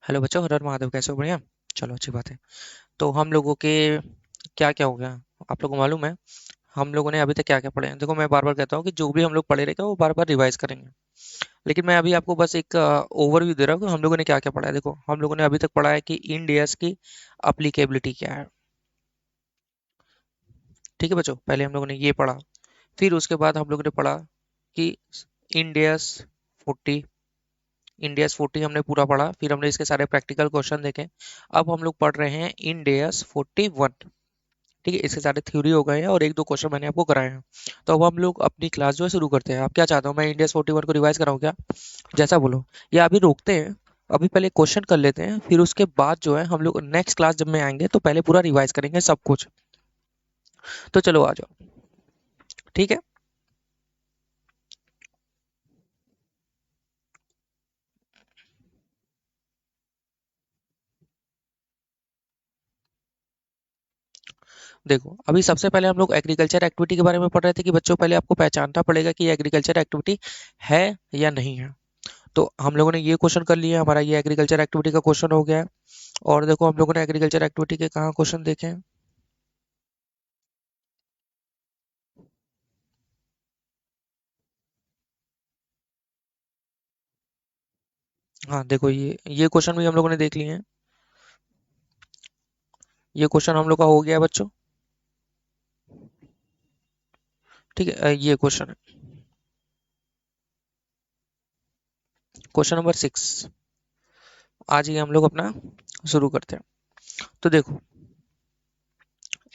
Hello बच्चों, हर हर महादेव। कैसे हो? बढ़िया। चलो, अच्छी बात है। तो हम लोगों के क्या क्या हो गया, आप लोगों को मालूम है? हम लोगों ने अभी तक क्या क्या पढ़े हैं? देखो, मैं बार बार कहता हूँ कि जो भी हम लोग पढ़े रहेंगे वो बार बार रिवाइज करेंगे। लेकिन मैं अभी आपको बस एक ओवरव्यू दे रहा हूँ कि हम लोगों ने क्या क्या पढ़ा है। देखो, हम लोगों ने अभी तक पढ़ा है कि इंड एस की अप्लीकेबिलिटी क्या है। ठीक है बच्चों, पहले हम लोगों ने ये पढ़ा। फिर उसके बाद हम लोगों ने पढ़ा कि इंड एस 40, इंडियस 40 हमने पूरा पढ़ा। फिर हमने इसके सारे प्रैक्टिकल क्वेश्चन देखे। अब हम लोग पढ़ रहे हैं इंडियस 41। ठीक है, इसके सारे थ्योरी हो गए हैं और एक दो क्वेश्चन मैंने आपको कराए हैं। तो अब हम लोग अपनी क्लास जो है शुरू करते हैं। आप क्या चाहते हो, मैं इंडियस 41 को रिवाइज कराऊं क्या? जैसा बोलो। या अभी रोकते हैं, अभी पहले क्वेश्चन कर लेते हैं, फिर उसके बाद जो है हम लोग नेक्स्ट क्लास जब में आएंगे तो पहले पूरा रिवाइज करेंगे सब कुछ। तो चलो आ जाओ। ठीक है। देखो, अभी सबसे पहले हम लोग एग्रीकल्चर एक्टिविटी के बारे में पढ़ रहे थे कि बच्चों पहले आपको पहचानना पड़ेगा कि ये एग्रीकल्चर एक्टिविटी है या नहीं है। तो हम लोगों ने ये क्वेश्चन कर लिया, हमारा ये एग्रीकल्चर एक्टिविटी का क्वेश्चन हो गया है। और देखो, हम लोगों ने एग्रीकल्चर एक्टिविटी के कहाँ क्वेश्चन देखे हैं। हाँ देखो, ये क्वेश्चन भी हम लोगों ने देख लिए हैं। ये क्वेश्चन हम लोग का हो गया है बच्चों। ठीक है, ये क्वेश्चन है क्वेश्चन नंबर 6। आज ही हम लोग अपना शुरू करते हैं। तो देखो,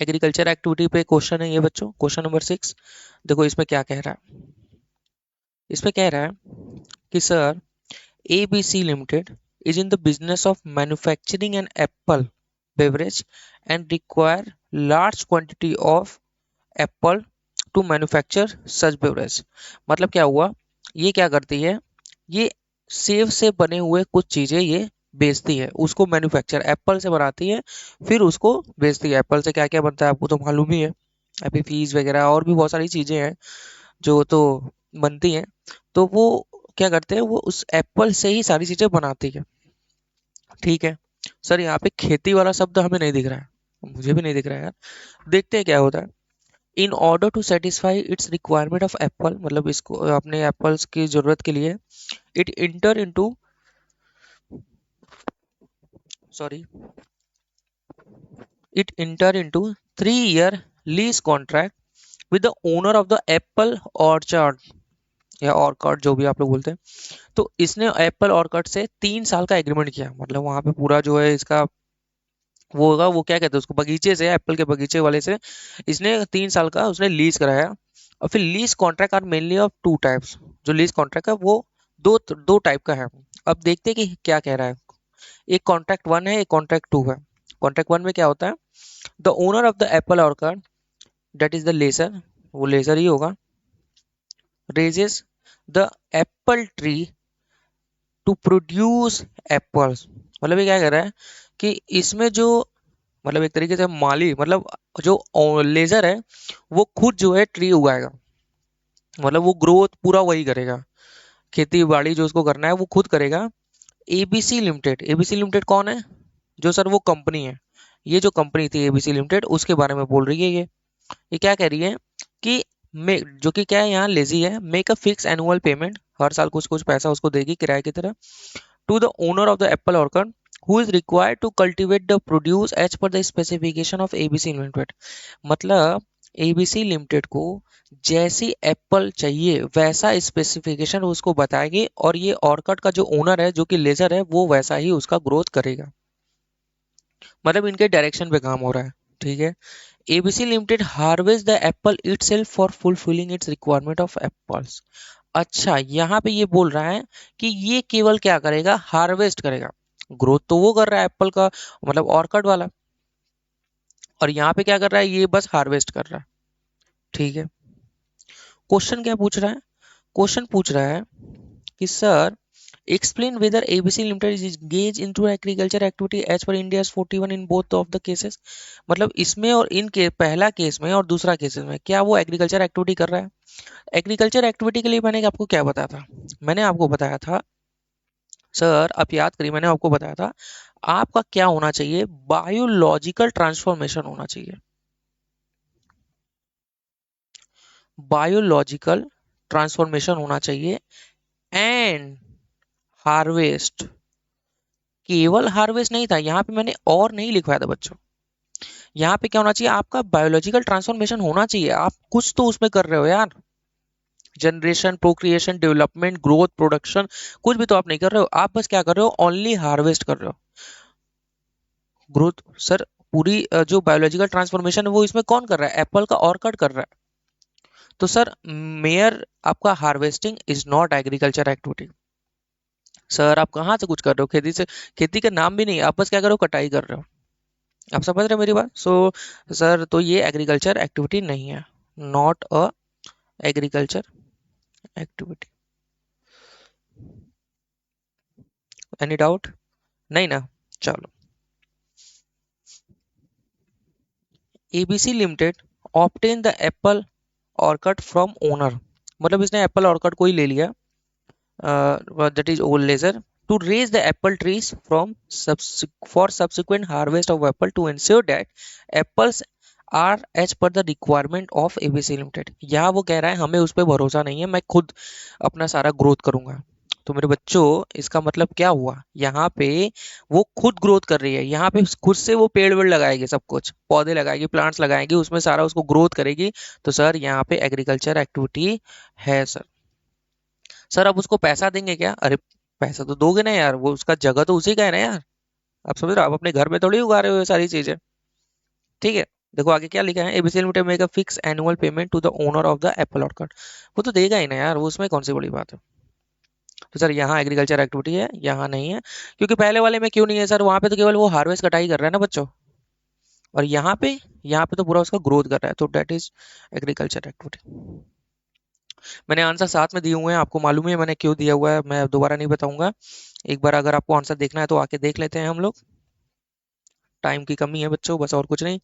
एग्रीकल्चर एक्टिविटी पे क्वेश्चन है ये बच्चों, क्वेश्चन नंबर 6। देखो इसमें क्या कह रहा है। इसमें कह रहा है कि sir, ABC Limited is in the business of manufacturing an apple beverage and require large quantity of apple to manufacture such beverage। मतलब क्या हुआ, ये क्या करती है, ये सेब से बने हुए कुछ चीजें ये बेचती है, उसको मैन्युफैक्चर एप्पल से बनाती है, फिर उसको बेचती है। एप्पल से क्या क्या बनता है आपको तो मालूम ही है। एप्पी फीज वगैरह और भी बहुत सारी चीजें हैं जो तो बनती हैं। तो वो क्या करते हैं, वो उस एप्पल से ही सारी चीजें बनाती है। ठीक है। सर, यहाँ पे खेती वाला शब्द हमें नहीं दिख रहा है, मुझे भी नहीं दिख रहा है यार। देखते हैं क्या होता है। In order to satisfy its requirement of apple, मतलब इसको अपने एप्पल्स की जरूरत के लिए it enter into, sorry, it enter into 3 year lease contract with the owner of the apple orchard, या ऑर्कर्ड जो भी आप लोग बोलते हैं। तो इसने एप्पल ऑर्कर्ड से 3 साल का एग्रीमेंट किया, मतलब वहां पे पूरा जो है इसका वो होगा, वो क्या कहते हैं उसको, बगीचे से, एप्पल के बगीचे वाले से इसने 3 साल का उसने लीज कराया। और फिर lease contract are mainly of two types. जो लीज कॉन्ट्रैक्ट है वो दो दो टाइप का है। अब देखते हैं कि क्या कह रहा है। एक कॉन्ट्रैक्ट वन है, एक कॉन्ट्रैक्ट टू है। कॉन्ट्रैक्ट वन में क्या होता है, the owner of the apple orchard, that is the lessor, वो लेजर ही होगा, raises the apple tree to produce apples. मतलब ये क्या कह रहा है कि इसमें जो, मतलब एक तरीके से माली, मतलब जो लेजर है वो खुद जो है ट्री उगाएगा, मतलब वो ग्रोथ पूरा वही करेगा, खेती बाड़ी जो उसको करना है वो खुद करेगा। एबीसी लिमिटेड, एबीसी लिमिटेड कौन है? जो सर वो कंपनी है। ये जो कंपनी थी एबीसी लिमिटेड, उसके बारे में बोल रही है ये क्या कह रही है कि जो कि क्या है, यहाँ लेजी है, make a fix annual payment, हर साल कुछ कुछ पैसा उसको देगी किराए की तरह, to the owner of the apple orchard who is required to cultivate the produce as per the specification of ABC Limited। मतलब ABC Limited को जैसी एप्पल चाहिए वैसा स्पेसिफिकेशन उसको बताएगी, और ये ऑर्किड का जो ओनर है, जो कि लेजर है, वो वैसा ही उसका ग्रोथ करेगा। मतलब इनके डायरेक्शन पे काम हो रहा है। ठीक है। ABC Limited harvest the Apple itself for fulfilling it's requirement of apples. अच्छा, यहाँ पे ये बोल रहा है कि ये केवल क्या करेगा, हार्वेस्ट करेगा। ग्रोथ तो वो कर रहा है एप्पल का, मतलब ऑर्किड वाला। और यहाँ पे क्या कर रहा है, ये बस हार्वेस्ट कर रहा है। ठीक है। क्वेश्चन क्या पूछ रहा है, क्वेश्चन पूछ रहा है कि sir, explain whether ABC Limited is engaged into agriculture activity as per India's 41 in both of the cases। मतलब इसमें और इनके पहला केस में और दूसरा केसेस में क्या वो एग्रीकल्चर एक्टिविटी कर रहा है? एग्रीकल्चर एक्टिविटी के लिए मैंने आपको क्या बताया था? मैंने आपको बताया था सर आप याद करिए, मैंने आपको बताया था आपका क्या होना चाहिए, बायोलॉजिकल ट्रांसफॉर्मेशन होना चाहिए। बायोलॉजिकल ट्रांसफॉर्मेशन होना चाहिए एंड हार्वेस्ट। केवल हार्वेस्ट नहीं था यहाँ पे, मैंने और नहीं लिखवाया था बच्चों। यहाँ पे क्या होना चाहिए, आपका बायोलॉजिकल ट्रांसफॉर्मेशन होना चाहिए। आप कुछ तो उसमें कर रहे हो यार, generation, procreation, development, growth, production, कुछ भी तो आप नहीं कर रहे हो। आप बस क्या कर रहे हो, ओनली हार्वेस्ट कर रहे हो। ग्रोथ सर, पूरी जो बायोलॉजिकल ट्रांसफॉर्मेशन है वो इसमें कौन कर रहा है, एप्पल का ऑर्किड कर रहा है। तो सर मेयर आपका harvesting is not agriculture activity. Sir आप कहाँ से कुछ कर रहे हो, खेती से, खेती का नाम भी नहीं, आप बस क्या कर रहे हो, कटाई कर रहे हो। आप समझ रहे हो मेरी बात। सर तो ये एग्रीकल्चर एक्टिविटी नहीं है, not a agriculture activity. Any doubt, नहीं ना। चलो, ABC limited obtain the apple orchid from owner, मतलब इसने एप्पल ऑर्किड को ही ले लिया, that is old laser, to raise the apple trees from for subsequent harvest of apple to ensure that apples are as per the requirement of ABC Limited। यहाँ वो कह रहा है हमें उस पर भरोसा नहीं है, मैं खुद अपना सारा ग्रोथ करूंगा। तो मेरे बच्चों इसका मतलब क्या हुआ, यहाँ पे वो खुद ग्रोथ कर रही है, यहाँ पे खुद से वो पेड़ वेड़ लगाएगी, सब कुछ पौधे लगाएगी, प्लांट्स लगाएगी, उसमें सारा उसको ग्रोथ करेगी। तो सर यहाँ पे एग्रीकल्चर एक्टिविटी है सर। सर आप उसको पैसा देंगे क्या, अरे पैसा तो दोगे ना यार, वो उसका जगह तो उसी का है ना यार। आप समझ रहे हो, आप अपने घर में थोड़ी उगा रहे हो ये सारी चीजें। ठीक है, देखो आगे क्या लिखा है, ABC limited make a fix annual payment to the owner of the apple orchid. वो तो देगा ही ना यार, वो उसमें कौन सी बड़ी बात है। तो सर यहाँ एग्रीकल्चर एक्टिविटी है, यहाँ नहीं है। क्योंकि पहले वाले में क्यों नहीं है सर, वहां पे तो केवल वो हार्वेस्ट कटाई कर रहा है ना बच्चों, और यहाँ पे तो पूरा उसका ग्रोथ कर रहा है, तो डेट इज एग्रीकल्चर एक्टिविटी। मैंने आंसर साथ में दिए हुए हैं, आपको मालूम है मैंने क्यों दिया हुआ है, मैं दोबारा नहीं बताऊंगा। एक बार अगर आपको आंसर देखना है तो आके देख लेते हैं हम लोग। टाइम की कमी है बच्चों, बस और कुछ नहीं।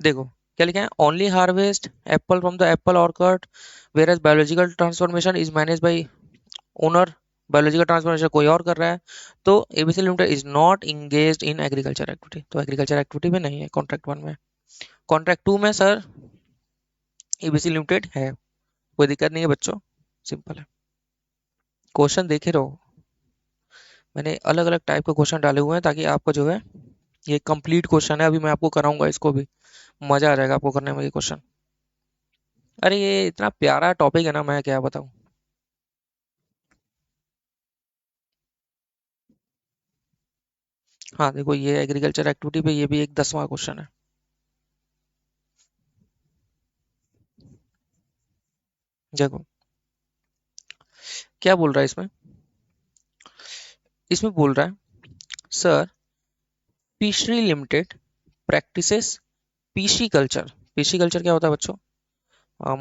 देखो क्या लिखा है, only harvest apple from the apple orchid, whereas biological transformation is manage by owner. Biological transformation कोई और कर रहा है। तो ABC limited is not engage in agriculture activity, तो एग्रीकल्चर एक्टिविटी में नहीं है कॉन्ट्रैक्ट वन में। कॉन्ट्रैक्ट टू में सर एबीसी लिमिटेड है, कोई दिक्कत नहीं है बच्चों, सिंपल है। क्वेश्चन देखे रहो, मैंने अलग अलग टाइप के क्वेश्चन डाले हुए हैं ताकि आपको जो है, ये कंप्लीट क्वेश्चन है, अभी मैं आपको कराऊंगा इसको भी, मजा आ जाएगा आपको करने में ये क्वेश्चन। अरे ये इतना प्यारा टॉपिक है ना, मैं क्या बताऊं। हाँ देखो, ये एग्रीकल्चर एक्टिविटी पे ये भी एक 10वां क्वेश्चन है। देखो क्या बोल रहा है इसमें, इसमें बोल रहा है sir fishery limited practices pisciculture. Pisciculture क्या होता है बच्चों,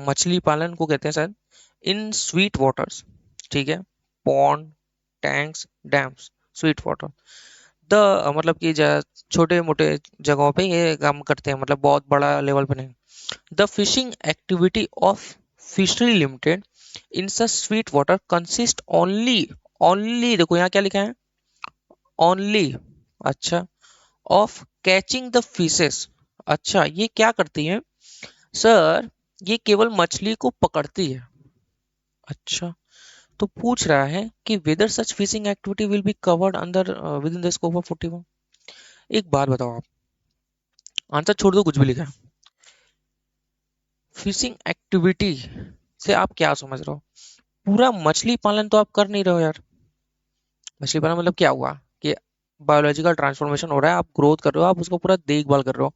मछली पालन को कहते हैं शायद, इन स्वीट वाटर्स, ठीक है, pond, tanks, dams, sweet water. The मतलब कि छोटे मोटे जगहों पे ये काम करते हैं, मतलब बहुत बड़ा लेवल पे नहीं। The fishing activity of fishery limited in such sweet water consist only, only देखो यहाँ क्या लिखा है, ओनली, अच्छा, ऑफ कैचिंग द फिशेस। अच्छा ये क्या करती है सर, ये केवल मछली को पकड़ती है। अच्छा, तो पूछ रहा है कि whether such fishing activity will be covered under within the scope of 41। एक बात बताओ आप, आंसर छोड़ दो कुछ भी लिखा है, फिशिंग एक्टिविटी से आप क्या समझ रहे हो, पूरा मछली पालन तो आप कर नहीं रहे हो यार। मछली पालन मतलब क्या हुआ कि बायोलॉजिकल ट्रांसफॉर्मेशन हो रहा है, आप ग्रोथ कर रहे हो, आप उसको पूरा देखभाल कर रहे हो।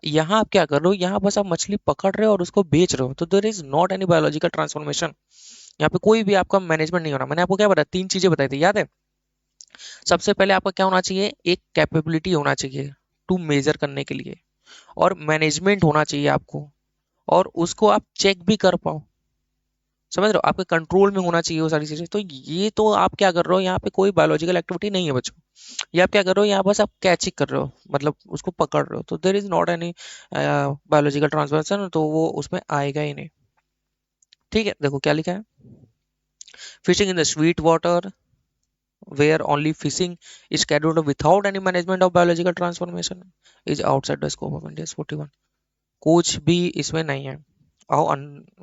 यहाँ आप क्या कर रहे हो, यहाँ बस आप मछली पकड़ रहे हो और उसको बेच रहे हो, तो there is not any biological transformation. यहाँ पे कोई भी आपका मैनेजमेंट नहीं हो रहा। मैंने आपको क्या बताया, तीन चीजें बताई थी, याद है। सबसे पहले आपका क्या होना चाहिए, एक कैपेबिलिटी होना चाहिए टू मेजर करने के लिए, और मैनेजमेंट होना चाहिए आपको, और उसको आप चेक भी कर पाओ। समझ रहे हो, आपके कंट्रोल में होना चाहिए वो सारी चीजें। तो ये तो आप क्या कर रहे हो, यहाँ पे कोई बायोलॉजिकल एक्टिविटी नहीं है बच्चों। ये आप क्या कर रहे हो, यहाँ बस आप कैचिंग कर रहे हो, मतलब उसको पकड़ रहे हो, तो there is not any biological transformation, तो वो उसमें आएगा ही नहीं। ठीक है, देखो क्या लिखा है, fishing in the sweet water, where only fishing is carried out without any management of biological transformation is outside the scope of India's 41। कुछ भी इसमें नहीं है। आओ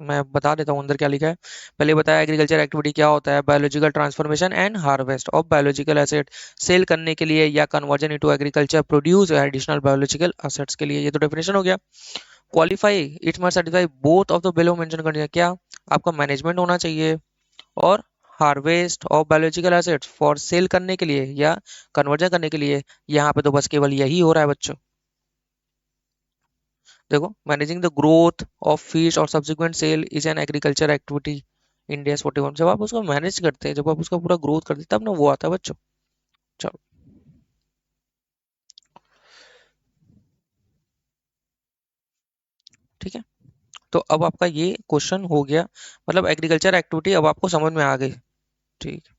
मैं बता देता हूँ अंदर क्या लिखा है। पहले बताया एग्रीकल्चर एक्टिविटी क्या होता है, biological transformation and harvest of biological asset, sale करने के लिए या conversion into agriculture produce additional biological assets के लिए। ये तो डेफिनेशन हो गया। Qualify it must satisfy both of the below mention condition. क्या आपका मैनेजमेंट होना चाहिए और harvest of biological assets for sale करने के लिए या कन्वर्जन करने के लिए। यहाँ पे तो बस केवल यही हो रहा है बच्चों। देखो, managing the growth of fish और subsequent sale is an agriculture activity India 41। जब आप उसको मैनेज करते हैं, जब आप उसका पूरा ग्रोथ करते हैं, तब ना वो आता है बच्चों। चलो ठीक है, तो अब आपका ये क्वेश्चन हो गया, मतलब एग्रीकल्चर एक्टिविटी अब आपको समझ में आ गई। ठीक है,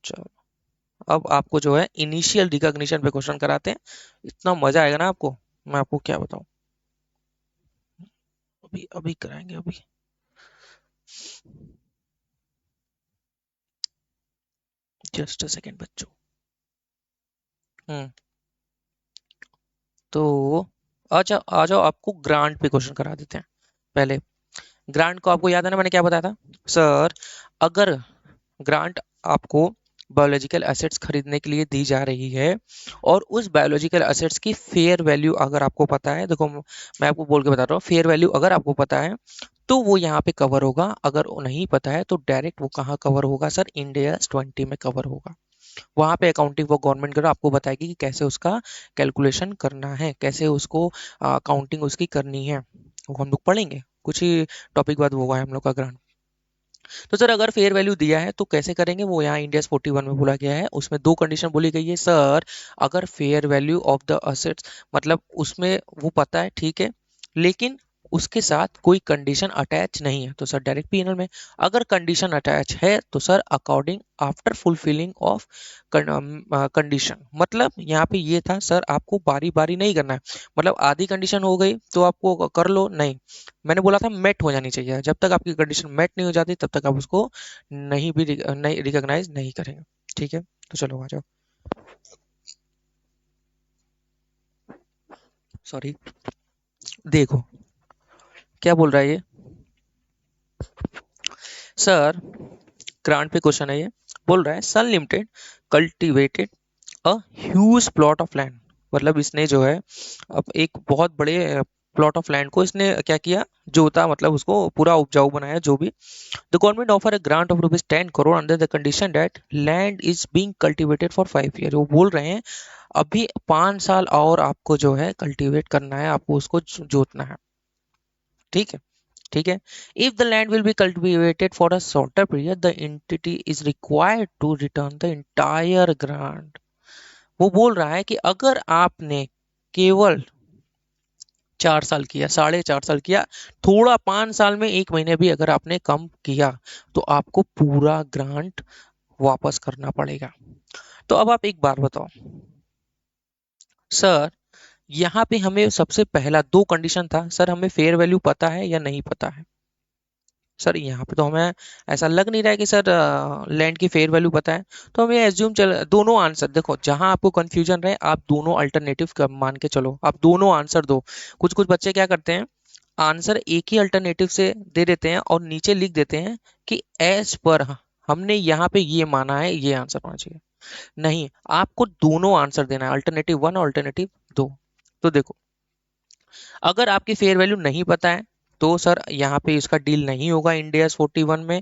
चलो अब आपको जो है इनिशियल रिकॉग्निशन पे क्वेश्चन कराते हैं। इतना मजा आएगा ना आपको, मैं आपको क्या बताऊं। अभी अभी कराएंगे अभी। जस्ट अ सेकेंड बच्चों। हम्म तो अच्छा आ जाओ, आपको ग्रांट पे क्वेश्चन करा देते हैं। पहले ग्रांट को आपको याद है ना, मैंने क्या बताया था सर, अगर ग्रांट आपको बायोलॉजिकल एसेट्स खरीदने के लिए दी जा रही है और उस बायोलॉजिकल एसेट्स की फेयर वैल्यू अगर आपको पता है, देखो मैं आपको बोल के बता रहा हूँ, फेयर वैल्यू अगर आपको पता है तो वो यहाँ पे कवर होगा, अगर नहीं पता है तो डायरेक्ट वो कहाँ कवर होगा सर, इंडिया 20 में कवर होगा। वहां पे अकाउंटिंग वो गवर्नमेंट करो आपको बताएगी कि कैसे उसका कैलकुलेशन करना है, कैसे उसको अकाउंटिंग उसकी करनी है, वो हम लोग पढ़ेंगे कुछ ही टॉपिक बाद वो है हम लोग का ग्रांट। तो सर अगर फेयर वैल्यू दिया है तो कैसे करेंगे, वो यहाँ इंडिया 41 में बोला गया है, उसमें दो कंडीशन बोली गई है सर। अगर fair value of the assets, मतलब उसमें वो पता है ठीक है, लेकिन उसके साथ कोई कंडीशन अटैच नहीं है तो सर डायरेक्ट पीएनएल में। अगर कंडीशन अटैच है तो sir according after fulfilling of condition, मतलब यहाँ पे ये था सर आपको बारी बारी नहीं करना है, मतलब आधी कंडीशन हो गई तो आपको कर लो, नहीं मैंने बोला था मेट हो जानी चाहिए, जब तक आपकी कंडीशन मेट नहीं हो जाती तब तक आप उसको नहीं भी नहीं रिकॉग्नाइज नहीं करेंगे। ठीक है, तो चलो आ जाओ। सॉरी, देखो क्या बोल रहा है ये सर, ग्रांट पे क्वेश्चन है ये, बोल रहा है Sun limited cultivated a huge plot of land, मतलब इसने जो है अब एक बहुत बड़े प्लॉट ऑफ लैंड को इसने क्या किया, जोता, मतलब उसको पूरा उपजाऊ बनाया जो भी। The government offer a grant of ₹10 crore under the condition that land is being cultivated for 5 year. वो बोल रहे हैं अभी 5 साल और आपको जो है कल्टीवेट करना है, आपको उसको जोतना है। ठीक है, ठीक है। If the land will be cultivated for a shorter period the entity is required to return the entire grant. वो बोल रहा है कि अगर आपने केवल 4 साल किया, 4.5 साल किया, थोड़ा 5 साल में 1 महीने भी अगर आपने कम किया तो आपको पूरा ग्रांट वापस करना पड़ेगा। तो अब आप एक बार बताओ सर, यहाँ पे हमें सबसे पहला दो कंडीशन था सर, हमें फेयर वैल्यू पता है या नहीं पता है। सर यहाँ पे तो हमें ऐसा लग नहीं रहा है कि सर लैंड की फेयर वैल्यू पता है, तो हमें एज्यूम चल दोनों आंसर, देखो जहां आपको कंफ्यूजन रहे आप दोनों अल्टरनेटिव मान के चलो, आप दोनों आंसर दो। कुछ कुछ बच्चे क्या करते हैं, आंसर एक ही अल्टरनेटिव से दे देते हैं और नीचे लिख देते हैं कि एज पर हमने यहाँ पे ये माना है, ये आंसर होना चाहिए। नहीं, आपको दोनों आंसर देना है, अल्टरनेटिव 1 और अल्टरनेटिव 2। तो देखो, अगर आपकी फेयर वैल्यू नहीं पता है तो सर यहाँ पे इसका डील नहीं होगा इंडिया 41 में।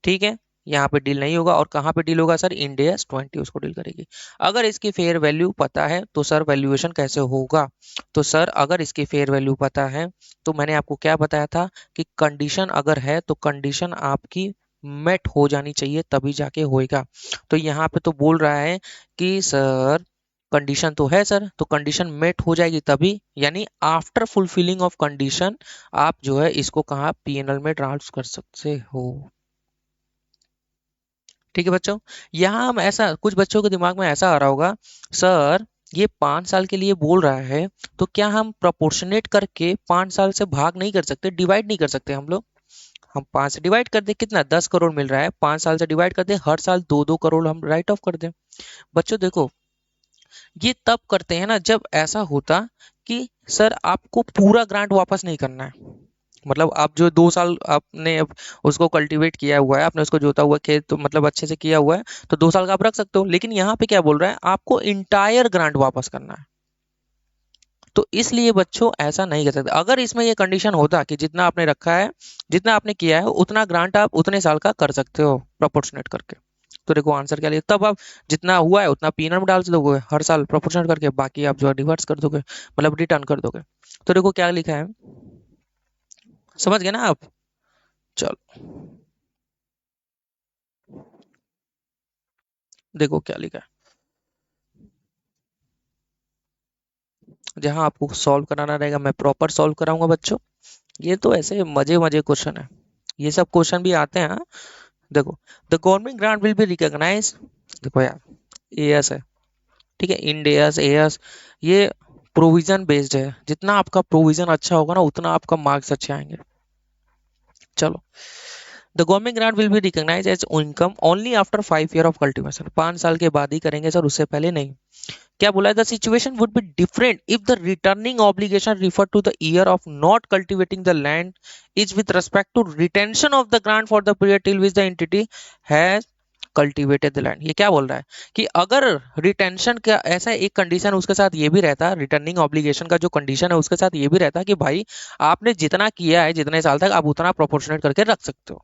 ठीक है, यहाँ पे डील नहीं होगा, और कहाँ पे डील होगा सर, इंडिया 20 उसको डील करेगी। अगर इसकी फेयर वैल्यू पता है तो सर वैल्यूएशन कैसे होगा, तो सर अगर इसकी फेयर वैल्यू पता है तो मैंने आपको क्या बताया था कि कंडीशन अगर है तो कंडीशन आपकी मेट हो जानी चाहिए तभी जाके होएगा। तो यहाँ पे तो बोल रहा है कि सर कंडीशन तो है सर, तो कंडीशन मेट हो जाएगी तभी, यानी आफ्टर फुलफिलिंग ऑफ कंडीशन आप जो है इसको कहाँ पीएनएल में ट्रांसफर कर सकते हो। ठीक है बच्चों, यहाँ हम ऐसा, कुछ बच्चों के दिमाग में ऐसा आ रहा होगा सर ये 5 साल के लिए बोल रहा है तो क्या हम प्रोपोर्शनेट करके 5 साल से भाग नहीं कर सकते, डिवाइड नहीं कर सकते हम लोग। हम 5 से डिवाइड कर दे, कितना 10 करोड़ मिल रहा है, 5 साल से डिवाइड कर दे, हर साल 2-2 करोड़ हम राइट ऑफ कर दें। बच्चों देखो, ये तब करते हैं ना जब ऐसा होता कि सर आपको पूरा ग्रांट वापस नहीं करना है। मतलब आप जो 2 साल आपने अब उसको कल्टीवेट किया हुआ है, आपने उसको जोता हुआ खेत तो मतलब अच्छे से किया हुआ है, तो 2 साल का आप रख सकते हो। लेकिन यहाँ पे क्या बोल रहा है, आपको इंटायर ग्रांट वापस करना है। तो इसलिए बच्चों ऐसा नहीं कर सकते। अगर इसमें ये कंडीशन होता कि जितना आपने रखा है, जितना आपने किया है, उतना ग्रांट आप उतने साल का कर सकते हो प्रोपोर्शनेट करके। तो देखो आंसर क्या लिया, तब आप जितना हुआ है उतना पीनर में डाल दोगे हर साल प्रोपोर्शनेट करके, बाकी आप जो है डिवर्स कर दोगे, मतलब रिटर्न कर दोगे। तो देखो क्या लिखा है, समझ गए ना आप? चलो देखो क्या लिखा है, जहां आपको सॉल्व कराना रहेगा मैं प्रॉपर सॉल्व कराऊंगा बच्चों। ये तो ऐसे मजे मजे क्वेश्चन है, ये सब क्वेश्चन भी आते हैं। देखो, the government grant will be recognise, देखो यार एएस है, ठीक है, इंड एएस एएस, ये प्रोविजन बेस्ड है, जितना आपका प्रोविजन अच्छा होगा ना उतना आपका मार्क्स अच्छे आएंगे। चलो, the government grant will be recognise as income only after 5 year of cultivation, 5 साल के बाद ही करेंगे सर, उससे पहले नहीं। क्या बोला है, the situation would be different if the returning obligation refer to the year of not cultivating the land is with respect to retention of the grant for the period till which the entity has cultivated the land. ये क्या बोल रहा है कि अगर retention का ऐसा एक कंडीशन उसके साथ ये भी रहता, रिटर्निंग ऑब्लिगेशन का जो कंडीशन है उसके साथ ये भी रहता कि भाई आपने जितना किया है जितने साल तक आप उतना प्रोपोर्शनेट करके रख सकते हो,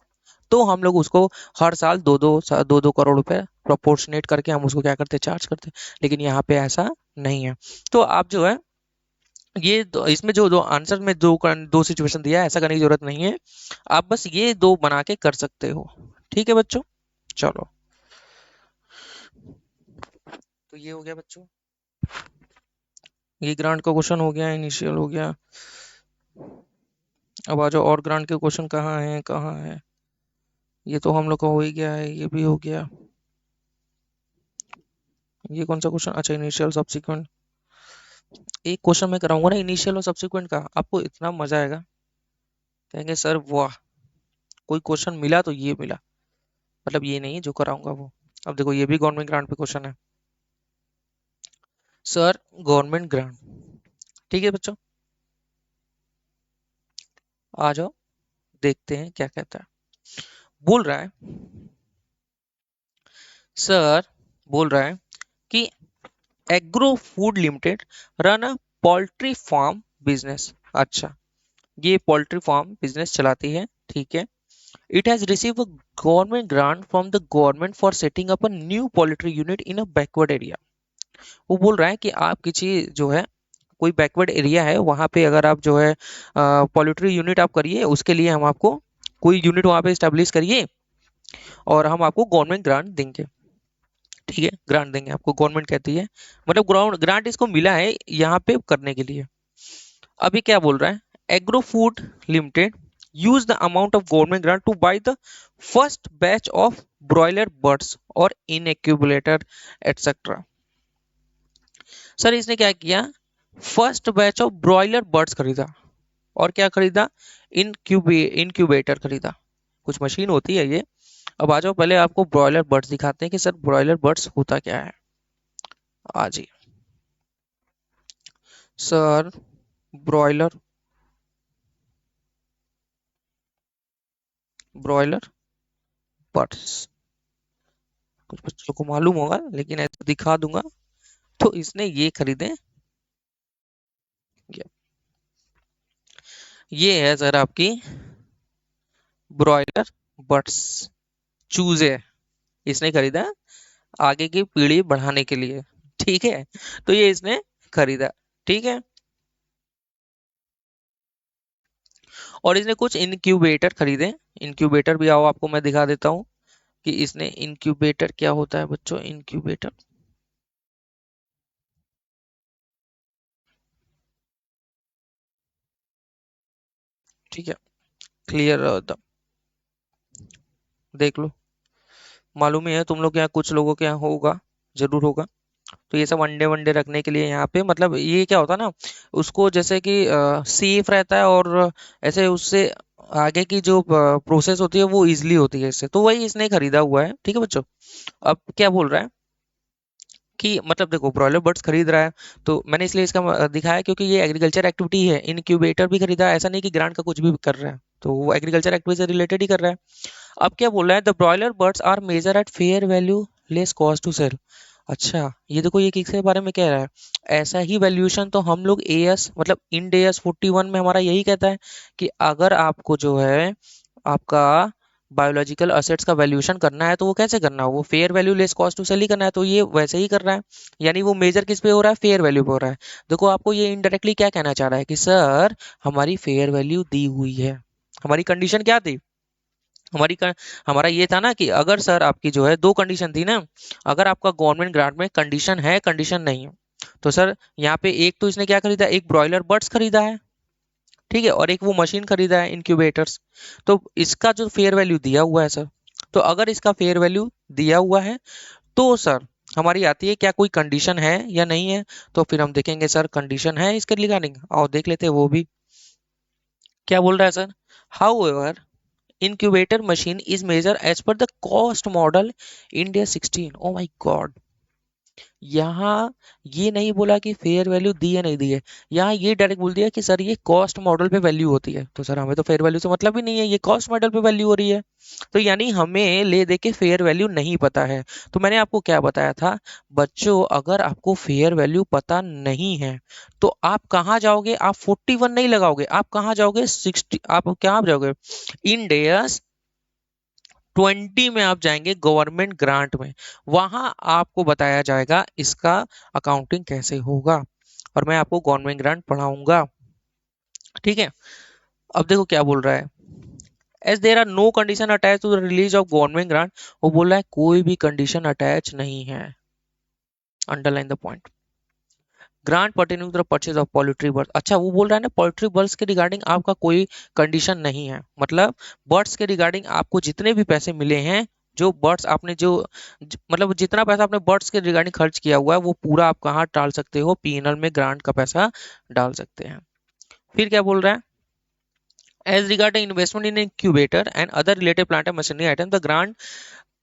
तो हम लोग उसको हर साल 2-2 करोड़ रुपए प्रोपोर्शनेट करके हम उसको क्या करते, चार्ज करते। लेकिन यहाँ पे ऐसा नहीं है। तो आप जो है ये इसमें जो दो आंसर में दो सिचुएशन दिया है, ऐसा करने की जरूरत नहीं है, आप बस ये दो बना के कर सकते हो। ठीक है बच्चों, चलो, तो ये हो गया बच्चों, ये ग्रांट का क्वेश्चन हो गया, इनिशियल हो गया। अब आ जाओ, और ग्रांट के क्वेश्चन कहाँ है कहाँ है, ये तो हम लोग का हो ही गया है, ये भी हो गया। ये कौन सा क्वेश्चन, अच्छा इनिशियल सब्सिक्वेंट। एक क्वेश्चन मैं कराऊंगा ना इनिशियल और सब्सिक्वेंट का, आपको इतना मजा आएगा, कहेंगे सर वाह, कोई क्वेश्चन मिला तो ये मिला, मतलब ये नहीं जो कराऊंगा वो। अब देखो ये भी गवर्नमेंट ग्रांट पे क्वेश्चन है, सर गवर्नमेंट ग्रांट, ठीक है बच्चों, आ जाओ देखते हैं क्या कहता है। बोल रहा है, सर बोल रहा है कि agro food limited run a poultry farm business. अच्छा, ये पोल्ट्री फार्म बिजनेस चलाती है, ठीक है। It has receive a government grant from the government for setting up a new poultry unit in a backward area. वो बोल रहा है कि आप किसी जो है कोई बैकवर्ड एरिया है वहां पे अगर आप जो है पोल्ट्री यूनिट आप करिए, उसके लिए हम आपको कोई यूनिट वहां पे स्टेब्लिश करिए और हम आपको गवर्नमेंट ग्रांट देंगे। ठीक है, ग्रांट देंगे आपको, गवर्नमेंट कहती है, मतलब ग्राउंड ग्रांट इसको मिला है यहाँ पे करने के लिए। अभी क्या बोल रहा है, agro food limited use the amount of government grant to buy the first batch of broiler birds or incubator etc। Sir इसने क्या किया, first batch of broiler birds खरीदा, और क्या खरीदा, इनक्यूबेटर खरीदा, कुछ मशीन होती है ये। अब आ जाओ पहले आपको ब्रॉयलर बर्ड्स दिखाते हैं कि सर ब्रॉयलर बर्ड्स होता क्या है। आ जी, सर ब्रॉयलर ब्रॉयलर बर्ड्स कुछ बच्चों को मालूम होगा लेकिन ऐसे दिखा दूंगा। तो इसने ये खरीदे, ये है सर आपकी ब्रॉयलर बर्ड्स, चूजे इसने खरीदा आगे की पीढ़ी बढ़ाने के लिए, ठीक है। तो ये इसने खरीदा, ठीक है। और इसने कुछ इनक्यूबेटर खरीदे, इनक्यूबेटर भी आओ आपको मैं दिखा देता हूँ कि इसने इनक्यूबेटर क्या होता है बच्चों, इनक्यूबेटर, ठीक है, क्लियर एकदम, देख लो, मालूम ही है तुम लोग के यहाँ, कुछ लोगों के यहाँ होगा, जरूर होगा। तो ये सब अंडे वंडे रखने के लिए यहाँ पे, मतलब ये क्या होता है ना, उसको जैसे कि सेफ रहता है और ऐसे उससे आगे की जो प्रोसेस होती है वो इजीली होती है इससे, तो वही इसने खरीदा हुआ है। ठीक है बच्चों। अब क्या बोल रहा है कि मतलब देखो ब्रॉयलर बर्ड्स खरीद रहा है, तो मैंने इसलिए इसका दिखाया क्योंकि ये एग्रीकल्चर एक्टिविटी है। इनक्यूबेटर भी खरीदा है, ऐसा नहीं कि ग्रांट का कुछ भी कर रहा है, तो वो एग्रीकल्चर एक्टिविटी से रिलेटेड ही कर रहा है। अब क्या बोल रहा है, the broiler birds are measured at fair value less cost to sell. अच्छा, ये देखो ये किसके बारे में कह रहा है। ऐसा ही वैल्यूएशन तो हम लोग एएस मतलब इंड एएस 41 में हमारा यही कहता है कि अगर आपको जो है आपका बायोलॉजिकल असेट्स का वैल्यूएशन करना है तो वो कैसे करना है, वो fair value less cost to sell ही करना है, तो ये वैसे ही कर रहा है। यानी वो मेजर किस पे हो रहा है, फेयर वैल्यू पे हो रहा है। देखो आपको ये इनडायरेक्टली क्या कहना चाह रहा है कि सर हमारी फेयर वैल्यू दी हुई है। हमारी कंडीशन क्या थी, हमारी कर, हमारा ये था ना कि अगर सर आपकी जो है दो कंडीशन थी ना, अगर आपका गवर्नमेंट ग्रांट में कंडीशन है कंडीशन नहीं है, तो सर यहाँ पे एक तो इसने क्या खरीदा, एक ब्रॉयलर बर्ड्स खरीदा है, ठीक है, और एक वो मशीन खरीदा है इनक्यूबेटर्स। तो इसका जो फेयर वैल्यू दिया हुआ है सर, तो अगर इसका फेयर वैल्यू दिया हुआ है तो सर हमारी आती है क्या कोई कंडीशन है या नहीं है। तो फिर हम देखेंगे सर कंडीशन है इसके रिगार्डिंग, और देख लेते हैं वो भी क्या बोल रहा है sir. How incubator machine is measured as per the cost model India 16। oh my god, यहाँ ये नहीं बोला कि फेयर वैल्यू दी है नहीं दी है, यहाँ ये डायरेक्ट बोल दिया कि सर ये कॉस्ट मॉडल पे वैल्यू होती है। तो सर हमें तो फेयर वैल्यू से मतलब ही नहीं है, ये कॉस्ट मॉडल पे वैल्यू हो रही है। तो यानी हमें ले दे के फेयर वैल्यू नहीं पता है। तो मैंने आपको क्या बताया था बच्चों, अगर आपको फेयर वैल्यू पता नहीं है तो आप कहाँ जाओगे, आप 41 नहीं लगाओगे, आप कहाँ जाओगे 60, आप क्या आप जाओगे इंडेयस 20 में आप जाएंगे गवर्नमेंट ग्रांट में, वहां आपको बताया जाएगा इसका अकाउंटिंग कैसे होगा, और मैं आपको गवर्नमेंट ग्रांट पढ़ाऊंगा। ठीक है। अब देखो क्या बोल रहा है, as there are no condition attach to the release of government grant. वो बोल रहा है कोई भी कंडीशन अटैच नहीं है, underline the point. Grant pertaining to the purchase of poultry birds. अच्छा वो बोल रहा है ना पोल्ट्री बर्ड्स के रिगार्डिंग आपका कोई कंडीशन नहीं है, मतलब बर्ड्स के रिगार्डिंग आपको जितने भी पैसे मिले हैं, जो बर्ड्स आपने जो मतलब जितना पैसा आपने बर्ड्स के रिगार्डिंग खर्च किया हुआ है वो पूरा आप कहाँ डाल सकते हो, पीएनएल में ग्रांट का पैसा डाल सकते हैं। फिर क्या बोल रहा है, as regard investment in incubator and other related plant and machinery item the grant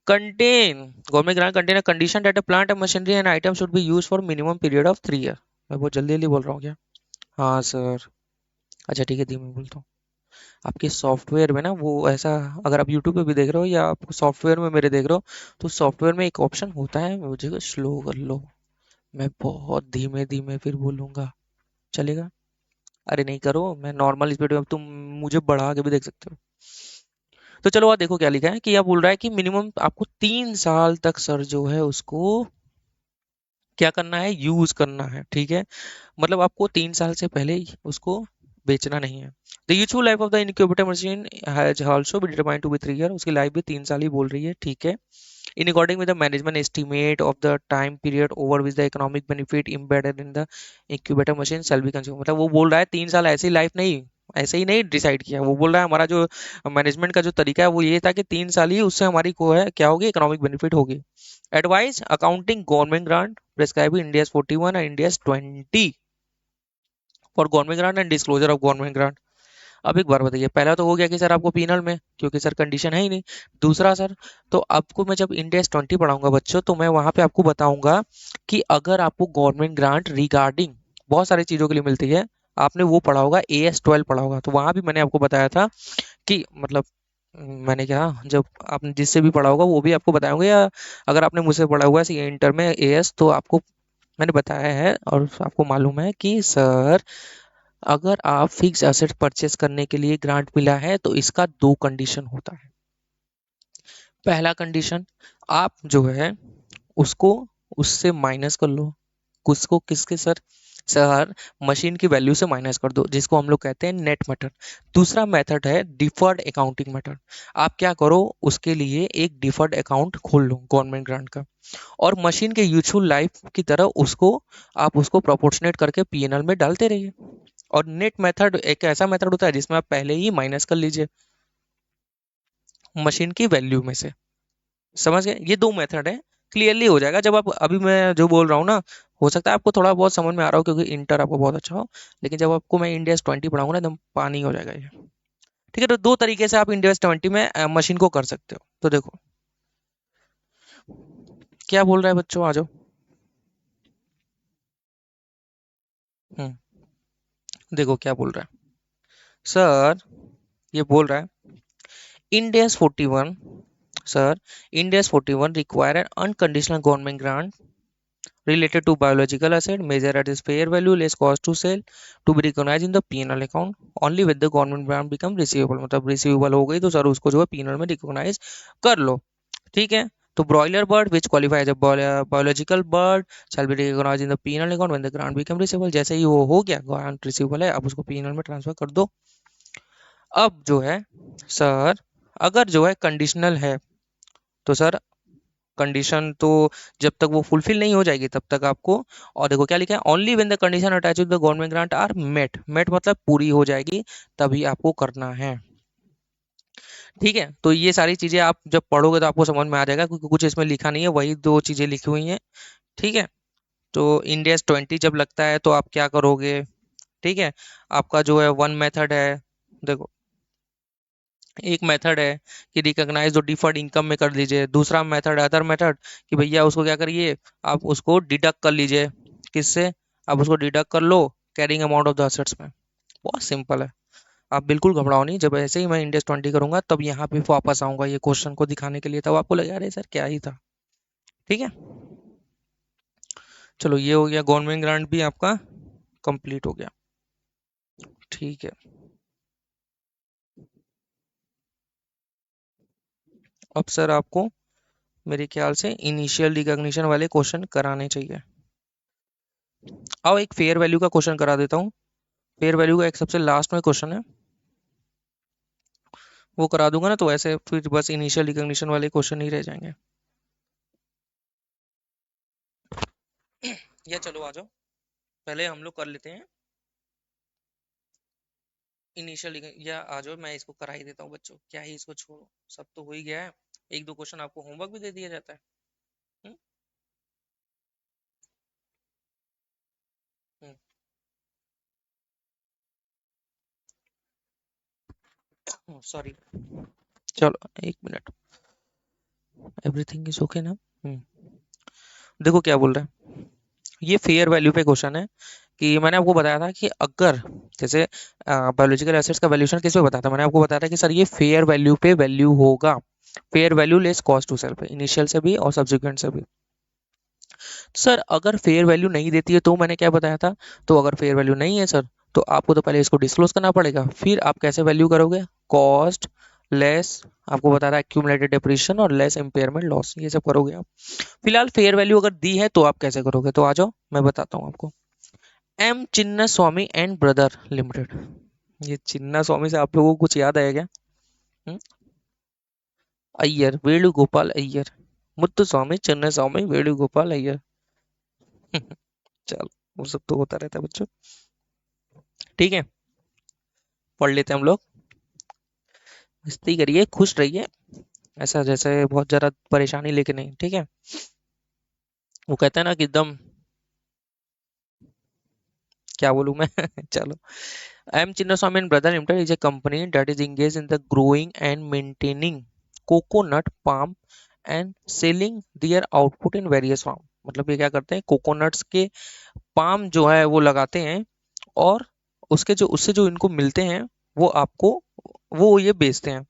contain government grant contain a condition that a plant and machinery and item should be used for minimum period of 3 year। मैं बहुत जल्दी जल्दी बोल रहा हूँ क्या। हाँ sir. अच्छा ठीक है धीमे बोलता हूँ। आपके सॉफ्टवेयर में ना वो ऐसा, अगर आप यूट्यूब पे भी देख रहे हो या आप सॉफ्टवेयर में मेरे देख रहे हो, तो सॉफ्टवेयर में एक ऑप्शन होता है मुझे स्लो कर लो। मैं बहुत धीमे धीमे फिर बोलूंगा, चलेगा। अरे नहीं करो, मैं नॉर्मल स्पीड में, तुम मुझे बढ़ा के भी देख सकते हो। तो चलो आप देखो क्या लिखा है कि यह बोल रहा है कि मिनिमम आपको 3 साल तक सर जो है उसको क्या करना है, यूज करना है। ठीक है, मतलब आपको 3 साल से पहले ही उसको बेचना नहीं है। The useful life of the incubator machine has also been determined to be 3 year. उसकी लाइफ भी 3 साल ही बोल रही है। ठीक है, in according with the management estimate of the time period over which the economic benefit embedded in the incubator machine shall be consumed। मतलब वो बोल रहा है 3 साल ऐसे ही लाइफ नहीं, ऐसे ही नहीं डिसाइड किया। वो बोल रहा है हमारा जो मैनेजमेंट का जो तरीका है वो ये था कि 3 साल ही उससे हमारी को है क्या होगी, इकोनॉमिक बेनिफिट होगी। Advice accounting government grant prescribe India 41 and India 20 for government grant and disclosure of government grant. अब एक बार बताइए, पहला तो हो गया कि सर आपको पीनल में, क्योंकि सर कंडीशन है ही नहीं। दूसरा सर, तो आपको मैं जब इंडेक्स 20 पढ़ाऊंगा बच्चों, तो मैं वहां पे आपको बताऊंगा कि अगर आपको गवर्नमेंट ग्रांट रिगार्डिंग बहुत सारी चीजों के लिए मिलती है, आपने वो पढ़ा होगा AS 12 पढ़ा होगा, तो वहां भी मैंने आपको बताया था कि मतलब मैंने क्या, जब आपने जिससे भी पढ़ा होगा वो भी आपको बताऊंगा, या अगर आपने मुझसे पढ़ा हुआ है इंटर में AS, तो आपको मैंने बताया है और आपको मालूम है कि सर अगर आप फिक्स एसेट परचेस करने के लिए ग्रांट मिला है तो इसका दो कंडीशन होता है। पहला कंडीशन, आप जो है उसको उससे माइनस कर लो, उसको किसके सर, सर मशीन की वैल्यू से माइनस कर दो, जिसको हम लोग कहते हैं नेट मेथड। दूसरा मेथड है डिफर्ड अकाउंटिंग मेथड। आप क्या करो, उसके लिए एक डिफर्ड अकाउंट खोल लो गवर्नमेंट ग्रांट का, और मशीन के यूजफुल लाइफ की तरह उसको आप उसको प्रोपोर्शनेट करके पीएनएल में डालते रहिए। और नेट मेथड एक ऐसा मेथड होता है जिसमें आप पहले ही माइनस कर लीजिए मशीन की वैल्यू में से। समझ गए, ये दो मेथड है। क्लियरली हो जाएगा जब आप, अभी मैं जो बोल रहा हूँ ना, हो सकता है आपको थोड़ा बहुत समझ में आ रहा हो क्योंकि इंटर आपको बहुत अच्छा हो, लेकिन जब आपको मैं इंडिया 20 पढ़ाऊंगा ना एकदम पानी हो जाएगा ये। ठीक है, तो दो तरीके से आप इंडिया 20 में मशीन को कर सकते हो। तो देखो क्या बोल रहा है बच्चों, आ जाओ। हम्म, देखो क्या बोल रहा है सर। ये बोल रहा है India's 41 sir, India's 41 require an unconditional government grant related to biological asset measured at its fair value less cost to sell to be recognized in the P&L account only when the government grant become receivable। मतलब receivable हो गई तो sir उसको जो है P&L में recognise कर लो। ठीक है, तो broiler bird which qualify as a biological bird shall be recognized in the penal account when the grant become receivable. जैसे ही वो हो गया ग्रांट रिसीवेबल है, अब उसको पीनल में ट्रांसफर कर दो। अब जो है सर, अगर जो है कंडीशनल है तो सर कंडीशन तो जब तक वो फुलफिल नहीं हो जाएगी तब तक आपको, और देखो क्या लिखा है, only when the condition attach to the government grant are met, met मतलब पूरी हो जाएगी तभी आपको करना है। ठीक है, तो ये सारी चीजें आप जब पढ़ोगे तो आपको समझ में आ जाएगा, क्योंकि कुछ इसमें लिखा नहीं है, वही दो चीजें लिखी हुई हैं। ठीक है, तो इंडियस 20 जब लगता है तो आप क्या करोगे। ठीक है, आपका जो है वन मेथड है, देखो एक मेथड है कि रिकॉग्नाइज और डिफर्ड इनकम में कर लीजिए, दूसरा मेथड है अदर मेथड कि भैया उसको क्या करिए, आप उसको डिडक्ट कर लीजिए। किससे, आप उसको डिडक्ट कर लो carrying amount of the assets में। बहुत सिंपल है, आप बिल्कुल घबराओ नहीं। जब ऐसे ही मैं इंडेक्स 20 करूंगा तब यहाँ पे वापस आऊंगा ये क्वेश्चन को दिखाने के लिए, तब आपको लगेगा अरे सर क्या ही था। ठीक है, चलो ये हो गया, गवर्नमेंट ग्रांट भी आपका कंप्लीट हो गया। ठीक है, अब सर आपको मेरे ख्याल से इनिशियल रिकॉग्निशन वाले क्वेश्चन कराने चाहिए। आओ एक फेयर वैल्यू का क्वेश्चन करा देता हूँ। फेयर वैल्यू का एक सबसे लास्ट में क्वेश्चन है, वो करा दूंगा ना, तो ऐसे फिर बस इनिशियल रिकॉग्निशन वाले क्वेश्चन ही रह जाएंगे। या चलो आ जाओ, पहले हम लोग कर लेते हैं इनिशियल, या आ जाओ मैं इसको करा ही देता हूँ बच्चों, क्या ही इसको छोड़ो, सब तो हो ही गया है। एक दो क्वेश्चन आपको होमवर्क भी दे दिया जाता है। सॉरी, चलो एक मिनट, एवरीथिंग इज ओके ना। देखो क्या बोल रहा है, ये फेयर वैल्यू पे क्वेश्चन है कि मैंने आपको बताया था कि अगर जैसे बायोलॉजिकल एसेट्स का वैल्यूएशन किस पे बताया था, मैंने आपको बताया था कि सर ये फेयर वैल्यू पे वैल्यू होगा, fair value less cost to sell पे, इनिशियल से भी और सब्सिक्वेंट से भी। सर अगर फेयर वैल्यू नहीं देती है तो मैंने क्या बताया था, तो अगर फेयर वैल्यू नहीं है सर तो आपको तो पहले इसको डिस्क्लोज करना पड़ेगा, फिर आप कैसे वैल्यू करोगे, कॉस्ट लेस, आपको बता रहा है एक्यूमुलेटेड डिप्रीशिएशन और लेस इम्पेयरमेंट लॉस, ये सब करोगे आप। फिलहाल फेयर वैल्यू अगर दी है तो आप कैसे करोगे, तो आ जाओ मैं बताता हूँ आपको। M Chinna Swamy and brother limited, ये चिन्ना स्वामी से आप लोगों को कुछ याद आया क्या। हम्म? अय्यर वेणुगोपाल अय्यर, मुत्तु स्वामी चिन्ना स्वामी वेणुगोपाल अय्यर। चलो वो सब तो होता रहता है बच्चों। ठीक है, पढ़ लेते हैं हम लोग, मस्ती करिए खुश रहिए, ऐसा जैसे बहुत ज्यादा परेशानी लेके नहीं। ठीक है, वो कहते हैं ना कि एकदम, क्या बोलूं मैं चलो, M Chinnaswamy and Brother Limited is a company that is engaged in the growing and maintaining coconut palm and selling their output in various form। मतलब ये क्या करते हैं, कोकोनट्स के पाम जो है वो लगाते हैं, और उसके जो उससे जो इनको मिलते हैं वो आपको, वो ये बेचते हैं।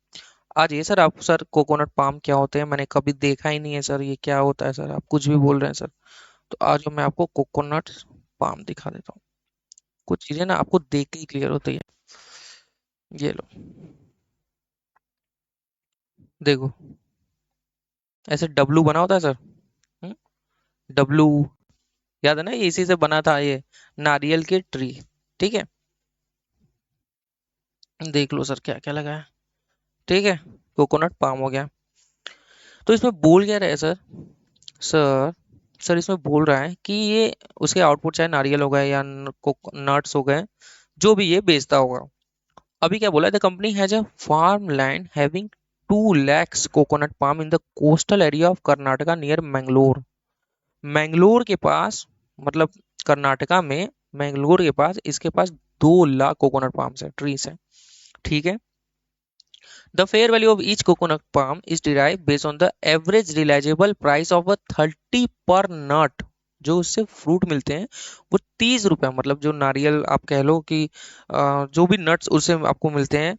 आज ये सर, आप सर कोकोनट पाम क्या होते हैं, मैंने कभी देखा ही नहीं है सर, ये क्या होता है सर, आप कुछ भी बोल रहे हैं सर। तो आज मैं आपको कोकोनट पाम दिखा देता हूँ, कुछ चीजें ना आपको देख के ही क्लियर होती है। ये लो, देखो ऐसे डब्लू बना होता है सर। हम्म, डब्लू, याद है ना, ये इसी से बना था ये, नारियल के ट्री। ठीक है, देख लो सर क्या क्या लगा है। ठीक है, कोकोनट पाम हो गया। तो इसमें बोल क्या रहा है सर, सर सर इसमें बोल रहा है कि ये उसके आउटपुट चाहे नारियल हो गए या नट्स हो गए, जो भी ये बेचता होगा। अभी क्या बोला, the company has a farm land having 2 lakhs coconut palm in the coastal area of Karnataka near Mangalore. Mangalore के पास, मतलब कर्नाटका में मैंगलोर के पास इसके पास 2 लाख कोकोनट पाम्स है, ट्रीज है। ठीक है, the fair value of each coconut palm is derive based on the average realizable price of a 30 per नट। जो उससे फ्रूट मिलते हैं वो 30 रुपया, मतलब जो नारियल आप कह लो कि जो भी नट्स उससे आपको मिलते हैं,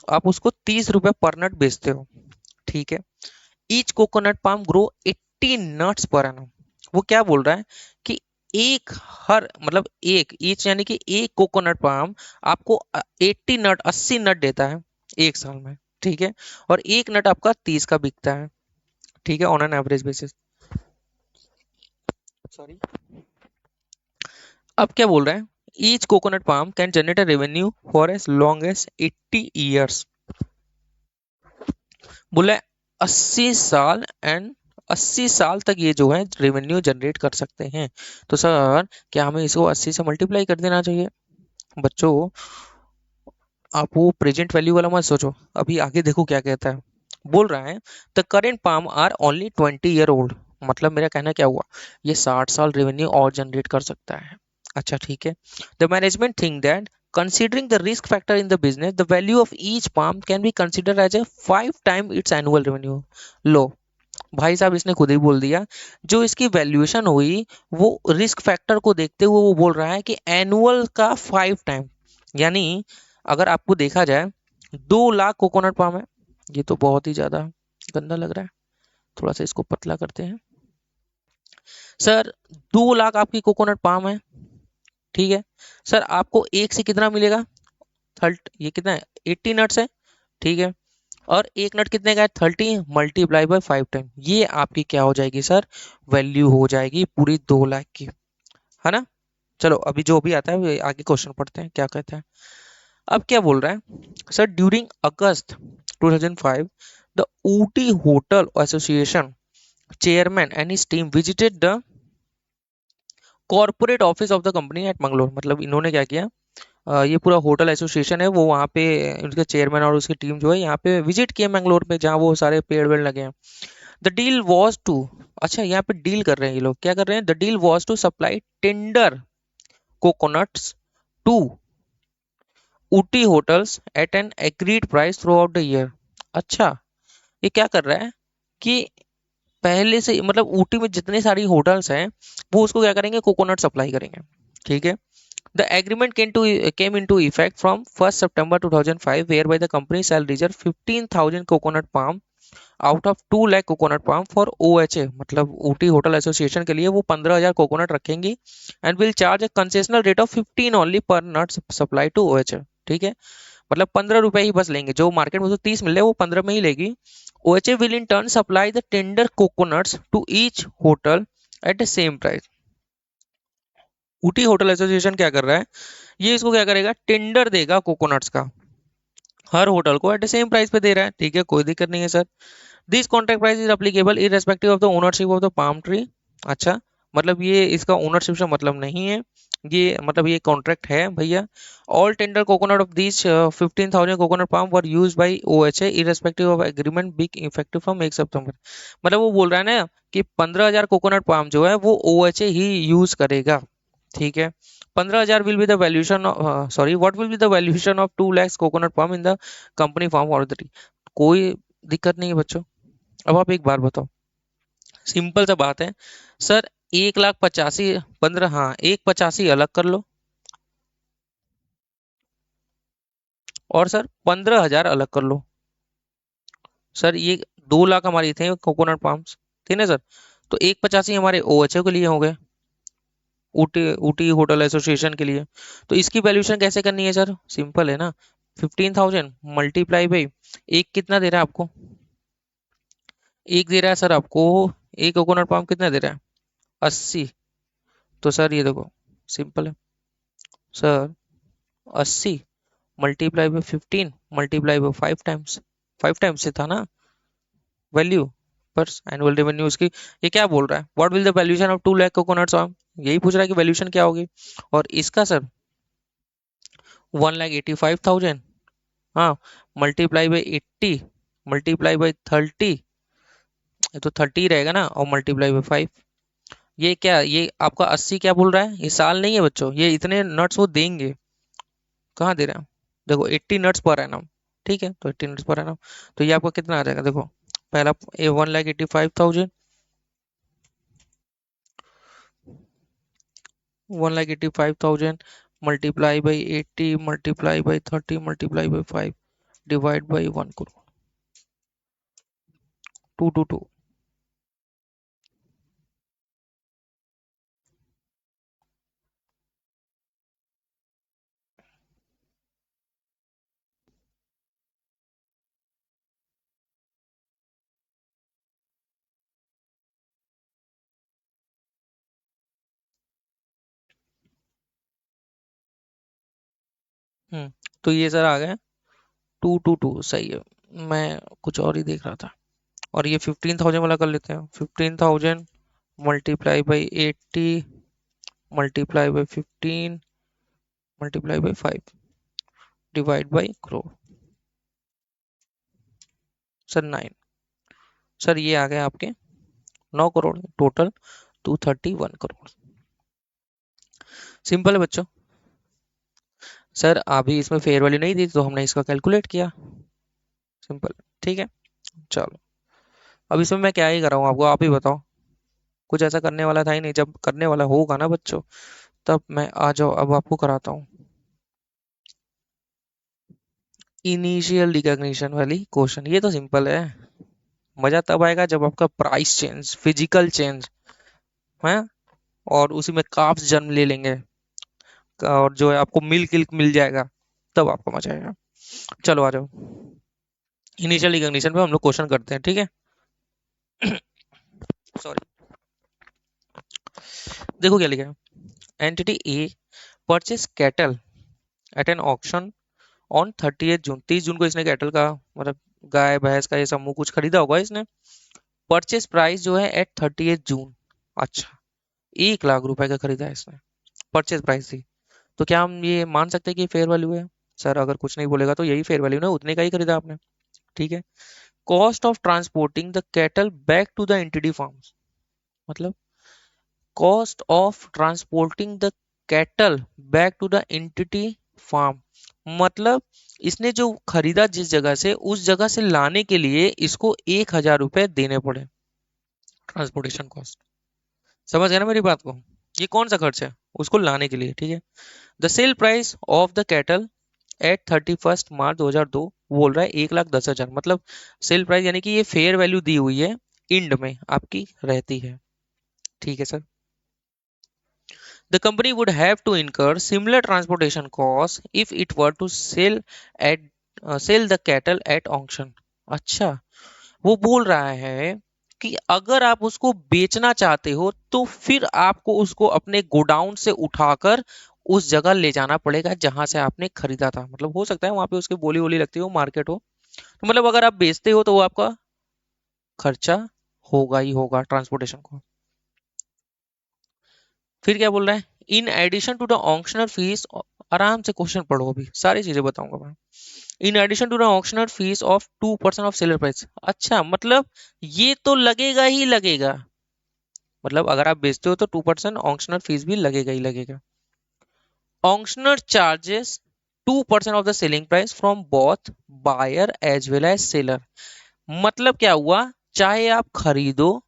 आप उसको 30 रुपया पर नट बेचते हो। ठीक है। Each coconut palm grow 80 nuts per annum. वो क्या बोल रहा है कि एक हर मतलब एक ईच यानी कि एक कोकोनट पाम आपको 80 नट 80 नट देता है एक साल में। ठीक है। और एक नट आपका 30 का बिकता है। ठीक है, on an average basis. Sorry. अब क्या बोल रहा है, each coconut palm can generate a revenue for as long as 80 years. बोला 80 साल एंड 80 साल तक ये जो है रेवेन्यू जनरेट कर सकते हैं। तो सर क्या हमें इसको 80 से मल्टीप्लाई कर देना चाहिए? बच्चों, आप वो प्रेजेंट वैल्यू वाला मत सोचो, अभी आगे देखो क्या कहता है। बोल रहा है the current palm are only 20 year old. मतलब मेरा कहना क्या हुआ, ये 60 साल रेवेन्यू और जनरेट कर सकता है। अच्छा ठीक है। The management think that considering the risk factor in the business, the value of each palm can be considered as a 5 times its annual revenue. लो भाई साहब, इसने खुद ही बोल दिया, जो इसकी वैल्यूएशन हुई वो रिस्क फैक्टर को देखते हुए वो बोल रहा है कि एनुअल का 5 टाइम। यानी अगर आपको देखा जाए 2 लाख कोकोनट पाम है, ये तो बहुत ही ज्यादा गंदा लग रहा है, थोड़ा सा इसको पतला करते हैं। सर 2 लाख आपकी कोकोनट पाम है, ठीक है। सर आपको एक से कितना मिलेगा? थर्ट ये कितना है, 80 नट्स है, ठीक है। और एक नट कितने का है? 30 मल्टीप्लाई बाय 5 टाइम, ये आपकी क्या हो जाएगी सर? वैल्यू हो जाएगी पूरी 2 लाख की, है ना। चलो अभी जो भी आता है वो आगे क्वेश्चन पढ़ते हैं क्या कहता है। अब क्या बोल रहा है, sir during August 2005 the Ooty hotel association chairman and his team visited the corporate office of the company at Mangalore. मतलब इन्होंने क्या किया, ये पूरा होटल एसोसिएशन है वो वहाँ पे उनके चेयरमैन और उसकी टीम जो है यहाँ पे विजिट किए मैंगलोर पे, जहाँ वो सारे पेड़ वेड़ लगे हैं। द डील वॉज टू, अच्छा यहाँ पे डील कर रहे हैं ये लोग, क्या कर रहे हैं, the deal was to supply tender coconuts to Ooty hotels at an agreed price throughout the year. अच्छा, ये क्या कर रहा है कि पहले से मतलब ऊटी में जितने सारी होटल्स हैं वो उसको क्या करेंगे, कोकोनट सप्लाई करेंगे। ठीक है। The agreement came into effect from 1st September 2005, whereby the company shall reserve 15,000 coconut palm out of 2 lakh coconut palm for OHA। मतलब ऊटी होटल एसोसिएशन के लिए वो 15,000 कोकोनट रखेंगी and will charge a concessional rate of 15 only per nut supply to OHA। ठीक है। मतलब 15 रुपए ही बस लेंगे, जो मार्केट में तो 30 मिल रहे हैं वो 15 में ही लेगी। OHA will in turn supply the tender coconuts to each hotel at the same price। Ooty hotel association क्या कर रहा है, ये इसको क्या करेगा, टेंडर देगा कोकोनट्स का हर होटल को एट द सेम प्राइस पे दे रहा है। ठीक है, कोई दिक्कत नहीं है sir. This contract price is applicable irrespective of the ownership of the palm tree. अच्छा, मतलब ये इसका ओनरशिप से मतलब नहीं है, ये मतलब ये कॉन्ट्रैक्ट है भैया। All tender coconut of this 15,000 coconut palm were use by OHA irrespective of agreement big effective from 1 सितंबर। मतलब वो बोल रहा है ना कि 15,000 कोकोनट पाम जो है वो OHA ही यूज करेगा। ठीक है। 15,000 will be the valuation, sorry what will be the valuation of 2 lakhs coconut palm in the company farm और द ट्री। कोई दिक्कत नहीं है बच्चों। अब आप एक बार बताओ, सिंपल सा बात है सर, 1,85,000 15, हाँ 1,85,000 अलग कर लो और सर 15,000 अलग कर लो। सर ये 2 लाख हमारी थे कोकोनट पाम्स, थे ना सर, तो 1,85,000 हमारे OHA के लिए हो गए, ऊटी ऊटी होटल एसोसिएशन के लिए। तो इसकी वैल्यूएशन कैसे करनी है सर, सिंपल है ना, 15,000 मल्टीप्लाई बाई एक, कितना दे रहा है आपको, एक दे रहा है सर आपको, एक कोकोनट पाम कितना दे रहा है, 80। तो सर ये देखो सिंपल है sir, 80 multiply by 15 multiply by 5 times, 5 times से था ना वैल्यू पर एनुअल रेवेन्यू उसकी। ये क्या बोल रहा है, what will the valuation of 2 lakh coconuts on, यही पूछ रहा है कि वैल्यूएशन क्या होगी। और इसका सर 1,85,000, हाँ, मल्टीप्लाई बाई 80 मल्टीप्लाई बाई 30, ये तो 30 रहेगा ना, और मल्टीप्लाई बाई 5। ये क्या, ये आपका 80 क्या बोल रहा है, ये साल नहीं है बच्चों, ये इतने नट्स वो देंगे, कहाँ दे रहे हैं, देखो 80 नट्स पर एनम। ठीक है, तो 18 पर है ना। तो ये आपको कितना आ जाएगा, देखो पहला 1,85,000, 1,85,000 multiply by 80 multiply by 30 multiply by 5 divide by 1 crore, 222। तो ये सर आ गया 222, सही है। मैं कुछ और ही देख रहा था। और ये 15,000 वाला कर लेते हैं, 15,000 multiply by 80 multiply by 15 multiply by 5 divide by crore, sir 9। Sir ये आ गए आपके 9 करोड़, टोटल 231 करोड़। सिंपल है बच्चों। सर अभी इसमें फेयर वैल्यू नहीं थी तो हमने इसका कैलकुलेट किया, सिंपल। ठीक है, चलो अब इसमें मैं क्या ही कर रहा हूँ आपको, आप ही बताओ। कुछ ऐसा करने वाला था ही नहीं, जब करने वाला होगा ना बच्चों तब मैं आ जाओ, अब आपको कराता हूँ इनिशियल रिकॉग्निशन वाली क्वेश्चन। ये तो सिंपल है, मजा तब आएगा जब आपका प्राइस चेंज, फिजिकल चेंज है, और उसी में काफ्स जन्म ले लेंगे, और जो है आपको मिल्क इल्क मिल जाएगा, तब आपको मजा आएगा। चलो आ जाओ, इनिशियल रिकॉग्निशन पे हम लोग क्वेश्चन करते हैं, ठीक है। सॉरी, देखो क्या लिखा है। Entity A purchase cattle at an auction on 30 June, 30 जून को इसने कैटल का मतलब गाय भैंस का ये समूह कुछ खरीदा होगा इसने। परचेज प्राइस जो है एट 30 जून, अच्छा 1 लाख रुपए का खरीदा है इसने, परचेज प्राइस थी। तो क्या हम ये मान सकते हैं कि फेयर वैल्यू है? सर अगर कुछ नहीं बोलेगा तो यही फेयर वैल्यू ना, उतने का ही खरीदा आपने, ठीक है। Cost of transporting the cattle back to the entity farms, मतलब cost of transporting the cattle back to the entity farm, मतलब इसने जो खरीदा जिस जगह से, उस जगह से लाने के लिए इसको 1,000 रुपए देने पड़े, ट्रांसपोर्टेशन कॉस्ट। समझ गया ना मेरी बात को? ये कौन सा खर्च है? उसको लाने के लिए, ठीक है। The sale price of the cattle at 31 March 2002, बोल रहा है 1,10,000, मतलब सेल प्राइस यानी कि ये फेयर वैल्यू दी हुई है, इंड में आपकी रहती है, ठीक है sir. The company would have to incur similar transportation costs if it were to at sell the cattle at auction. अच्छा, वो बोल रहा है कि अगर आप उसको बेचना चाहते हो तो फिर आपको उसको अपने गोडाउन से उठाकर उस जगह ले जाना पड़ेगा जहां से आपने खरीदा था। मतलब हो सकता है वहां पे उसकी बोली वोली लगती हो, मार्केट हो, तो मतलब अगर आप बेचते हो तो वो आपका खर्चा होगा ही होगा ट्रांसपोर्टेशन को। फिर क्या बोल रहा है, in addition to the auctioneer fees, आराम से क्वेश्चन पढ़ो, अभी सारी चीजें बताऊंगा मैं। In addition to the auctioneer fees of 2% of seller price, अच्छा मतलब ये तो लगेगा ही लगेगा, मतलब अगर आप बेचते हो तो 2% ऑक्शनर फीस भी लगेगा ही लगेगा। Auctioneer charges 2% of the selling price from both buyer as well as seller, मतलब क्या हुआ, चाहे आप खरीदो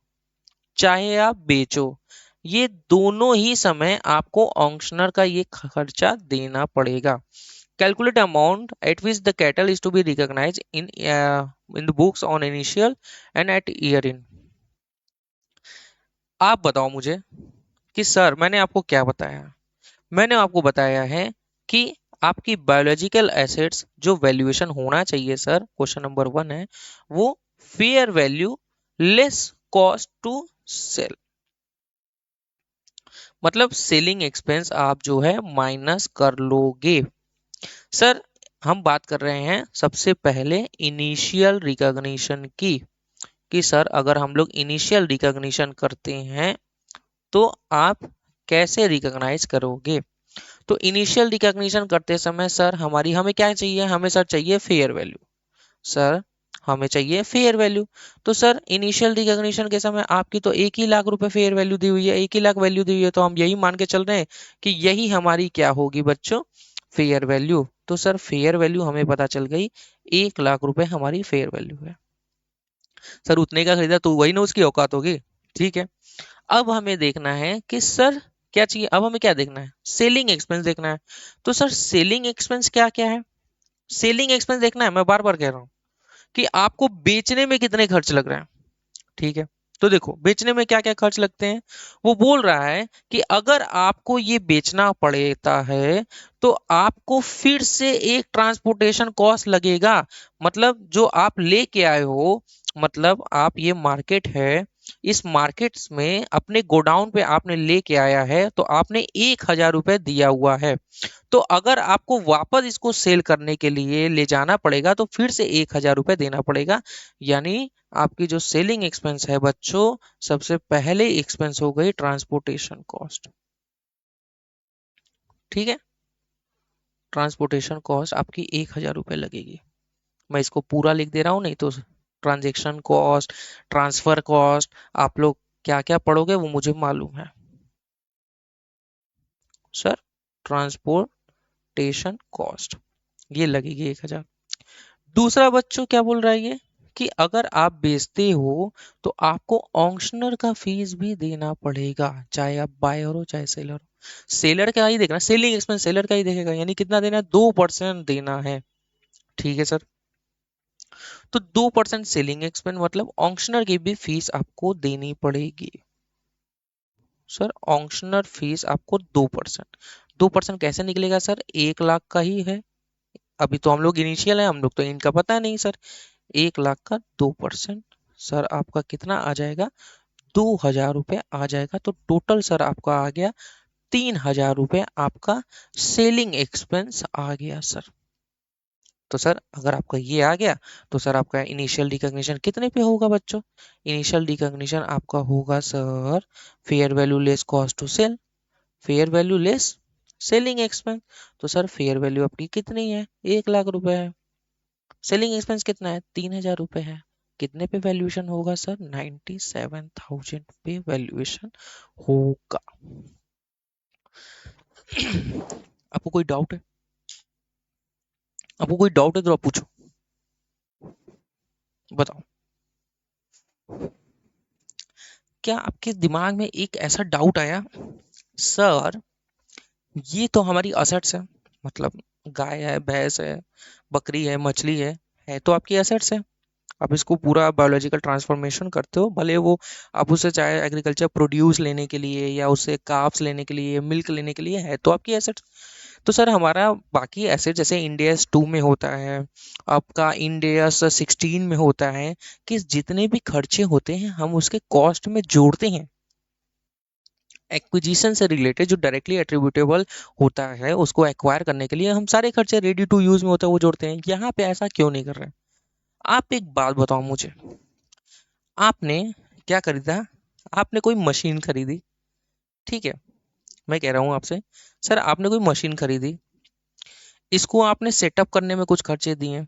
चाहे आप बेचो, ये दोनों ही समय आपको ऑक्शनर का ये खर्चा देना पड़ेगा। Calculate amount at which the cattle is to be recognized in the books on initial and at year end. आप बताओ मुझे कि सर मैंने आपको क्या बताया। मैंने आपको बताया है कि आपकी बायोलॉजिकल एसेट्स जो वैल्यूएशन होना चाहिए सर, क्वेश्चन नंबर 1 है वो fair value less cost to sell, मतलब सेलिंग एक्सपेंस आप जो है माइनस कर लोगे। सर हम बात कर रहे हैं सबसे पहले इनिशियल रिकॉग्निशन की, कि सर अगर हम लोग इनिशियल रिकॉग्निशन करते हैं तो आप कैसे रिकॉग्नाइज करोगे। तो इनिशियल रिकॉग्निशन करते समय सर हमें क्या चाहिए, हमें सर चाहिए फेयर वैल्यू, सर हमें चाहिए फेयर वैल्यू। तो सर इनिशियल रिकॉग्निशन के समय आपकी तो 1 ही लाख रुपए फेयर वैल्यू दी हुई है, 1 ही लाख वैल्यू दी हुई है, तो हम यही मान के चल रहे हैं कि यही हमारी क्या होगी बच्चों, फेयर वैल्यू। तो सर फेयर वैल्यू हमें पता चल गई 1 लाख रुपए हमारी फेयर वैल्यू है। सर उतने का खरीदा तो वही ना उसकी औकात होगी। ठीक है, अब हमें देखना है कि सर क्या चाहिए, अब हमें क्या देखना है, सेलिंग एक्सपेंस देखना है। तो सर सेलिंग एक्सपेंस क्या क्या है, सेलिंग एक्सपेंस देखना है, मैं बार बार कह रहा हूँ कि आपको बेचने में कितने खर्च लग रहे हैं। ठीक है, तो देखो बेचने में क्या क्या खर्च लगते हैं, वो बोल रहा है कि अगर आपको ये बेचना पड़ता है तो आपको फिर से एक ट्रांसपोर्टेशन कॉस्ट लगेगा। मतलब जो आप लेके आए हो, मतलब आप ये मार्केट है, इस मार्केट में अपने गोडाउन पे आपने लेके आया है तो आपने 1,000 रुपए दिया हुआ है। तो अगर आपको वापस इसको सेल करने के लिए ले जाना पड़ेगा तो फिर से 1,000 रुपए देना पड़ेगा। यानी आपकी जो सेलिंग एक्सपेंस है बच्चों, सबसे पहले एक्सपेंस हो गई ट्रांसपोर्टेशन कॉस्ट। ठीक है, ट्रांसपोर्टेशन कॉस्ट आपकी 1,000 रुपए लगेगी। मैं इसको पूरा लिख दे रहा हूँ, नहीं तो ट्रांजेक्शन कॉस्ट, ट्रांसफर कॉस्ट, आप लोग क्या क्या पढ़ोगे वो मुझे मालूम है। सर ट्रांसपोर्टेशन कॉस्ट ये लगेगी 1,000। दूसरा बच्चों क्या बोल रहा है ये, कि अगर आप बेचते हो तो आपको ऑक्शनर का फीस भी देना पड़ेगा, चाहे आप बायर हो चाहे सेलर हो। सेलर का ही देखना, सेलिंग एक्सपेंस सेलर का ही देखेगा, यानी कितना देना है, 2% देना है। ठीक है सर, तो 2% सेलिंग एक्सपेंस मतलब ऑक्शनर की भी फीस आपको देनी पड़ेगी। सर ऑक्शनर फीस आपको 2%, 2% कैसे निकलेगा सर, 1 लाख का ही है। अभी तो हम लोग इनिशियल है, हम लोग तो इनका पता नहीं सर। 1 लाख का 2% सर आपका कितना आ जाएगा, 2,000 रुपये आ जाएगा। तो टोटल सर आपका आ गया 3,000 रुपये, आपका सेलिंग एक्सपेंस आ गया सर। तो सर अगर आपका ये आ गया तो सर आपका इनिशियल रिकॉग्निशन कितने पे होगा बच्चों, इनिशियल रिकॉग्निशन आपका होगा sir fair value less cost to sell, fair value less selling expense. तो सर फेयर वैल्यू आपकी कितनी है, 1 लाख रुपए है। सेलिंग एक्सपेंस कितना है, 3,000 रुपए है। कितने पे वैल्यूएशन होगा सर, 97,000 पे वैल्यूएशन होगा। आपको कोई डाउट है, आपको कोई डाउट है तो आप पूछो, बताओ। क्या आपके दिमाग में एक ऐसा डाउट आया, सर ये तो हमारी असेट्स है, मतलब गाय है, भैंस है, बकरी है, मछली है तो आपकी एसेट्स है। आप इसको पूरा बायोलॉजिकल ट्रांसफॉर्मेशन करते हो, भले वो आप उसे चाहे एग्रीकल्चर प्रोड्यूस लेने के लिए या उससे काफ्स लेने के लिए, मिल्क लेने के लिए है तो आपकी एसेट्स। तो सर हमारा बाकी एसेट जैसे इंडियस 2 में होता है, आपका इंडियस 16 में होता है, कि जितने भी खर्चे होते हैं हम उसके कॉस्ट में जोड़ते हैं। एक्विजिशन से रिलेटेड जो डायरेक्टली एट्रीब्यूटेबल होता है उसको एक्वायर करने के लिए हम सारे खर्चे रेडी टू यूज में होता है वो जोड़ते हैं। यहाँ पे ऐसा क्यों नहीं कर रहे हैं? आप एक बात बताओ मुझे, आपने क्या खरीदा, आपने कोई मशीन खरीदी, ठीक है, मैं कह रहा हूँ आपसे, सर आपने कोई मशीन खरीदी, इसको आपने सेटअप करने में कुछ खर्चे दिए,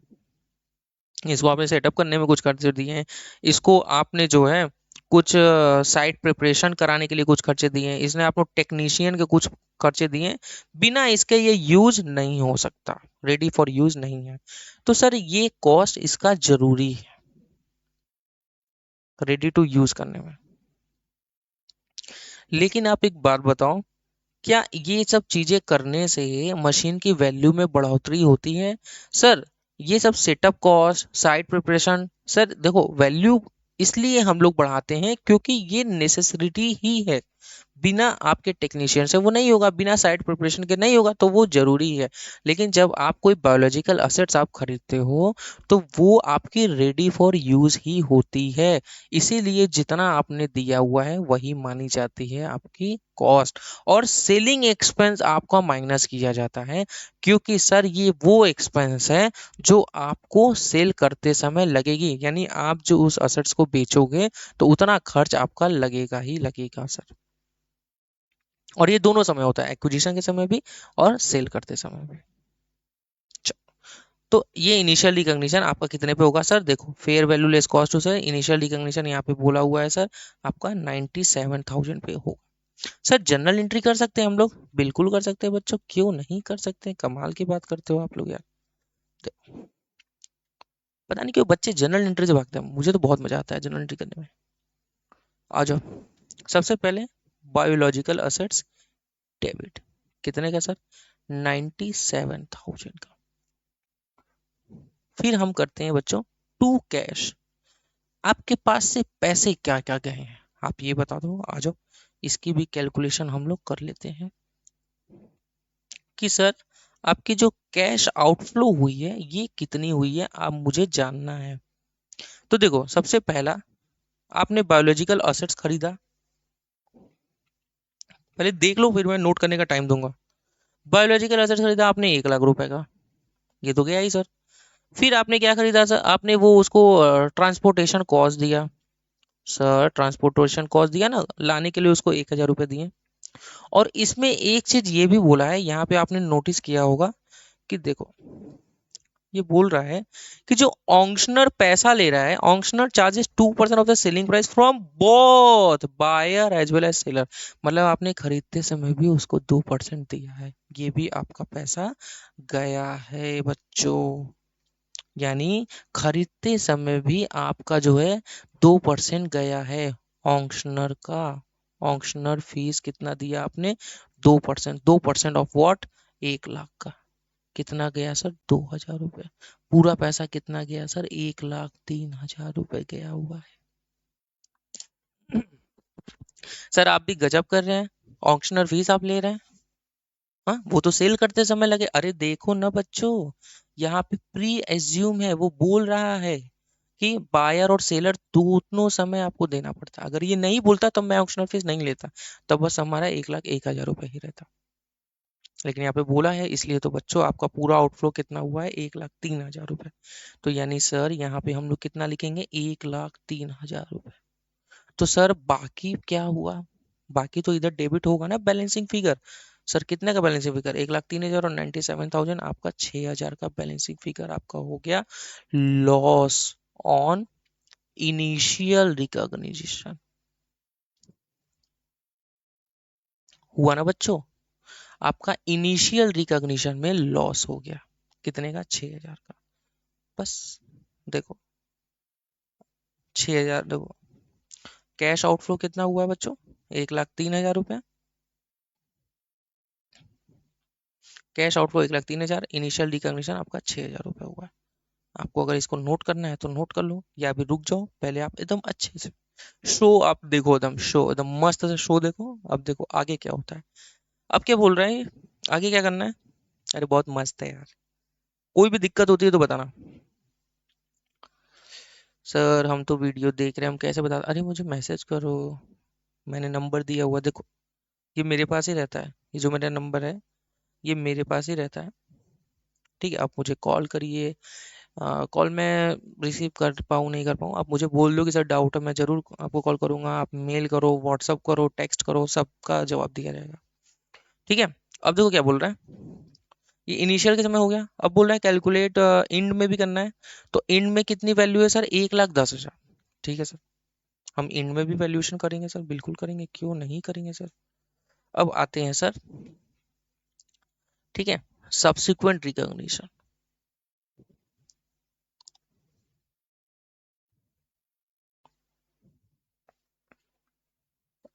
इसको आपने सेटअप करने में कुछ खर्चे दिए हैं, इसको आपने जो है कुछ साइट प्रिपरेशन कराने के लिए कुछ खर्चे दिए हैं, इसने आपको टेक्नीशियन के कुछ खर्चे दिए हैं। बिना इसके ये यूज नहीं हो सकता, रेडी फॉर यूज नहीं है। तो सर ये कॉस्ट इसका जरूरी है रेडी टू यूज करने में। लेकिन आप एक बात बताओ, क्या ये सब चीजें करने से मशीन की वैल्यू में बढ़ोतरी होती है? सर ये सब setup cost, site preparation, sir देखो वैल्यू इसलिए हम लोग बढ़ाते हैं क्योंकि ये नेसेसिटी ही है। बिना आपके टेक्नीशियन से वो नहीं होगा, बिना साइट प्रिपरेशन के नहीं होगा, तो वो जरूरी है। लेकिन जब आप कोई बायोलॉजिकल असेट्स आप खरीदते हो तो वो आपकी रेडी फॉर यूज ही होती है। इसीलिए जितना आपने दिया हुआ है वही मानी जाती है आपकी कॉस्ट, और सेलिंग एक्सपेंस आपका माइनस किया जाता है, क्योंकि सर ये वो एक्सपेंस है जो आपको सेल करते समय लगेगी। यानी आप जो उस असेट्स को बेचोगे तो उतना खर्च आपका लगेगा ही लगेगा सर। और ये दोनों समय होता है, एक्विजिशन के समय भी और सेल करते समय भी। च- तो ये इनिशियल रिकॉग्निशन आपका कितने पे होगा सर, देखो fair value less cost to sir, initial recognition यहाँ पे बोला हुआ है सर आपका 97,000 पे होगा। सर जनरल एंट्री कर सकते हैं हम लोग, बिल्कुल कर सकते हैं बच्चों, क्यों नहीं कर सकते हैं, कमाल की बात करते हो आप लोग यार। तो पता नहीं क्यों बच्चे जनरल एंट्री से भागते हैं, मुझे तो बहुत मजा आता है जनरल एंट्री करने में। आ जाओ। सबसे पहले बायोलॉजिकल असेट्स डेबिट, कितने का सर? 97,000 का। फिर हम करते हैं बच्चों टू कैश, आपके पास से पैसे क्या क्या गए हैं आप ये बता दो, आ जाओ। इसकी भी कैलकुलेशन हम लोग कर लेते हैं कि सर आपकी जो कैश आउटफ्लो हुई है ये कितनी हुई है, आप मुझे जानना है। तो देखो सबसे पहला, आपने बायोलॉजिकल असेट्स खरीदा, पहले देख लो फिर मैं नोट करने का टाइम दूंगा। बायोलॉजिकल असेट्स खरीदा आपने 1 लाख रुपए का, ये तो गया ही सर। फिर आपने क्या खरीदा सर? आपने वो उसको ट्रांसपोर्टेशन कॉस्ट दिया। सर ट्रांसपोर्टेशन कॉस्ट दिया ना, लाने के लिए उसको 1,000 रुपये दिए। और इसमें एक चीज ये भी बोला है, यहाँ पे आपने नोटिस किया होगा कि देखो ये बोल रहा है कि जो ऑक्शनर पैसा ले रहा है, auctioneer charges 2% of the selling price from both buyer as well as seller. मतलब आपने खरीदते समय भी उसको 2% दिया है, ये भी आपका पैसा गया है बच्चों। यानी खरीदते समय भी आपका जो है 2% गया है ऑक्शनर का। ऑक्शनर फीस कितना दिया आपने? 2%। 2% ऑफ व्हाट? 1 लाख का। कितना गया सर? 2,000 रुपये। पूरा पैसा कितना गया सर? 1,03,000 रुपये गया हुआ है। सर आप भी गजब कर रहे हैं, ऑक्शनर फीस आप ले रहे हैं। हाँ वो तो सेल करते समय लगे, अरे देखो ना बच्चों, यहाँ पे प्री एज्यूम है, वो बोल रहा है कि बायर और सेलर दोनों समय आपको देना पड़ता है। अगर ये नहीं बोलता तो मैं ऑक्शनल फीस नहीं लेता, तब बस हमारा 1,01,000 रुपये ही रहता। लेकिन यहाँ पे बोला है, इसलिए तो बच्चों आपका पूरा आउटफ्लो कितना हुआ है? 1,03,000 रुपये। तो यानी सर यहाँ पे हम लोग कितना लिखेंगे? 1,03,000 रुपये। तो सर बाकी क्या हुआ? बाकी तो इधर डेबिट होगा ना बैलेंसिंग फिगर। सर कितने का बैलेंसिंग फिगर? 1,03,000 और 97,000, आपका 6,000 का बैलेंसिंग फिगर आपका हो गया लॉस ऑन इनिशियल रिकॉग्निशन। हुआ ना बच्चों? आपका इनिशियल रिकॉग्निशन में लॉस हो गया, कितने का? 6,000 का। बस देखो 6,000, देखो कैश आउटफ्लो कितना हुआ है बच्चों? 1,03,000 रुपये। कैश आउटफ्लो 1,03,000, इनिशियल रिकॉग्निशन आपका 6,000 रुपये हुआ है। आपको अगर इसको नोट करना है तो नोट कर लो, या अभी रुक जाओ, पहले आप एकदम अच्छे से शो आप देखो, एकदम शो एकदम मस्त से शो देखो। अब देखो आगे क्या होता है। अब क्या बोल रहे हैं, आगे क्या करना है? अरे बहुत मस्त है यार, कोई भी दिक्कत होती है तो बताना। सर हम तो वीडियो देख रहे हैं, हम कैसे बता? अरे मुझे मैसेज करो, मैंने नंबर दिया हुआ देखो, ये मेरे पास ही रहता है, ये जो मेरा नंबर है ये मेरे पास ही रहता है। ठीक है, आप मुझे कॉल करिए, कॉल मैं रिसीव कर पाऊँ नहीं कर पाऊँ, आप मुझे बोल दो कि सर डाउट है, मैं ज़रूर आपको कॉल करूँगा। आप मेल करो, व्हाट्सअप करो, टेक्स्ट करो, सबका जवाब दिया जाएगा। ठीक है। अब देखो क्या बोल रहा है, ये इनिशियल के समय हो गया, अब बोल रहा है कैलकुलेट इंड में भी करना है। तो इंड में कितनी वैल्यू है सर? 1,10,000। ठीक है सर, हम इंड में भी वैल्यूएशन करेंगे सर, बिल्कुल करेंगे, क्यों नहीं करेंगे सर। अब आते हैं सर, ठीक है, subsequent recognition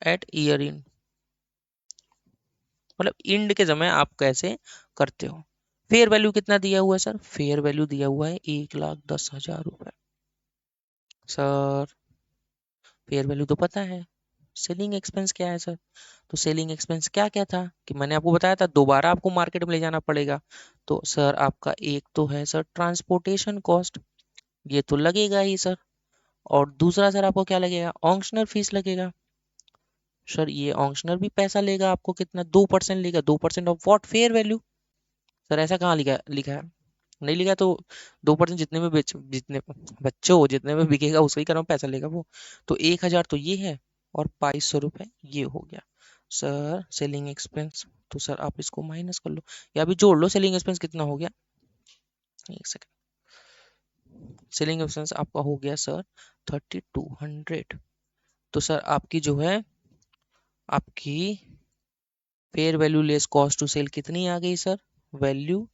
at year end, मतलब इंड के समय आप कैसे करते हो। फेयर वैल्यू कितना दिया हुआ है सर? फेयर वैल्यू दिया हुआ है 1,10,000 रुपए। सर फेयर वैल्यू तो पता है, सेलिंग एक्सपेंस क्या है सर? तो सेलिंग एक्सपेंस क्या क्या था कि मैंने आपको बताया था, दोबारा आपको मार्केट में ले जाना पड़ेगा। तो सर आपका एक तो है सर ट्रांसपोर्टेशन कॉस्ट, ये तो लगेगा ही सर। और दूसरा सर आपको क्या लगेगा? ऑक्शनर फीस लगेगा। सर ये ऑक्शनर भी पैसा लेगा आपको, कितना? 2% लेगा। 2% of what? Fair value. Sir ऐसा कहाँ लिखा लिखा है? नहीं लिखा तो 2% जितने में बेच, जितने बच्चों जितने में बिकेगा उसका ही करम पैसा लेगा वो। तो 1,000 तो ये है, और 2,200 रुपये ये हो गया सर सेलिंग एक्सपेंस। तो सर आप इसको माइनस कर लो, या अभी जोड़ लो, सेलिंग एक्सपेंस कितना हो गया? एक सेकंड, सेलिंग एक्सपेंस आपका हो गया सर 3,200। तो सर आपकी जो है आपकी fair value less cost to sell कितनी आ गई sir? Value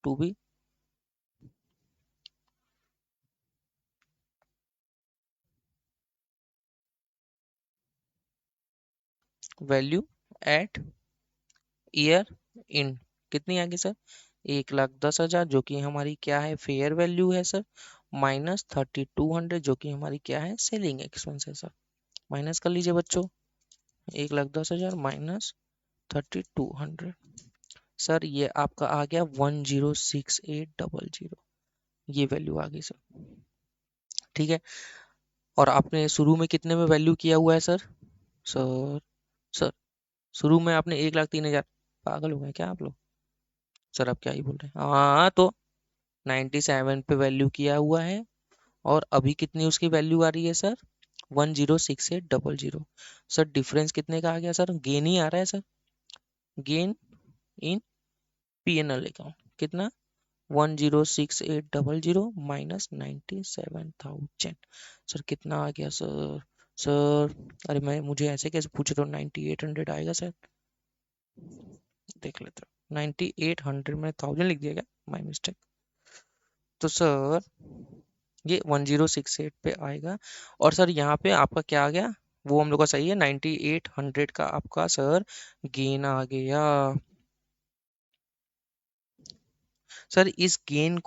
to be value at year end कितनी आ गई सर? 1,10,000 जो कि हमारी क्या है? फेयर वैल्यू है सर। माइनस 3,200 जो कि हमारी क्या है? सेलिंग एक्सपेंस है सर। माइनस कर लीजिए बच्चों, 1,10,000 माइनस 3,200। सर ये आपका आ गया 106800, ये वैल्यू आ गई सर। ठीक है, और आपने शुरू में कितने में वैल्यू किया हुआ है सर? सर सर शुरू में आपने 1,03,000, पागल हो गए क्या आप लोग? सर आप क्या ही बोल रहे हैं? हाँ तो 97 पे वैल्यू किया हुआ है, और अभी कितनी उसकी वैल्यू आ रही है सर? 106800। सर डिफरेंस कितने का आ गया सर? गेन ही आ रहा है sir, gain in PNL account. कितना? 106800 माइनस 97,000। सर कितना आ गया सर? सर अरे मैं मुझे ऐसे कैसे पूछ रहे हो? 9800 आएगा सर, देख लेते हो। 9800 में 1000 लिख दिया क्या? My mistake. तो सर ये 1068 पे आएगा, और सर यहाँ पे आपका क्या आ गया? वो हम लोग का सही है, 9800 का आपका सर गेन आ गया। सर इस गेन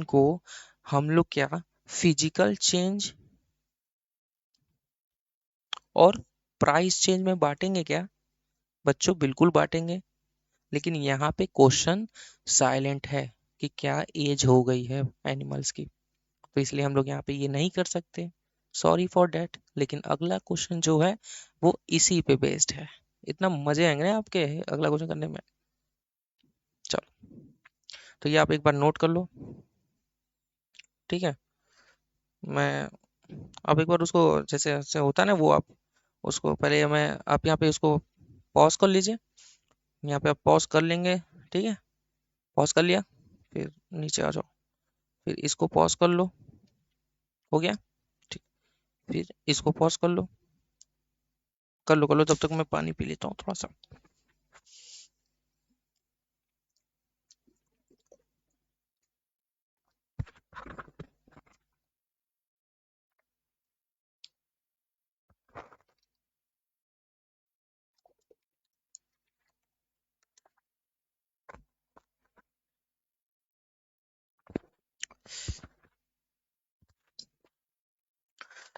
को हम लोग क्या फिजिकल चेंज और प्राइस चेंज में बांटेंगे क्या बच्चों? बिल्कुल बांटेंगे, लेकिन यहाँ पे क्वेश्चन साइलेंट है कि क्या एज हो गई है एनिमल्स की, तो इसलिए हम लोग यहाँ पे ये नहीं कर सकते। सॉरी फॉर डेट, लेकिन अगला क्वेश्चन जो है वो इसी पे बेस्ड है। इतना मजे आएंगे ना आपके अगला क्वेश्चन करने में। चलो, तो ये आप एक बार नोट कर लो, ठीक है? मैं आप एक बार उसको, जैसे जैसे होता है ना वो, आप उसको पहले मैं आप यहाँ पे उसको पॉज कर लीजिए। यहाँ पे आप पॉज कर लेंगे, ठीक है? पॉज कर लिया, फिर नीचे आ जाओ, फिर इसको पॉज कर लो। हो गया? ठीक। फिर इसको पॉज कर लो, तब तक मैं पानी पी लेता हूँ थोड़ा सा।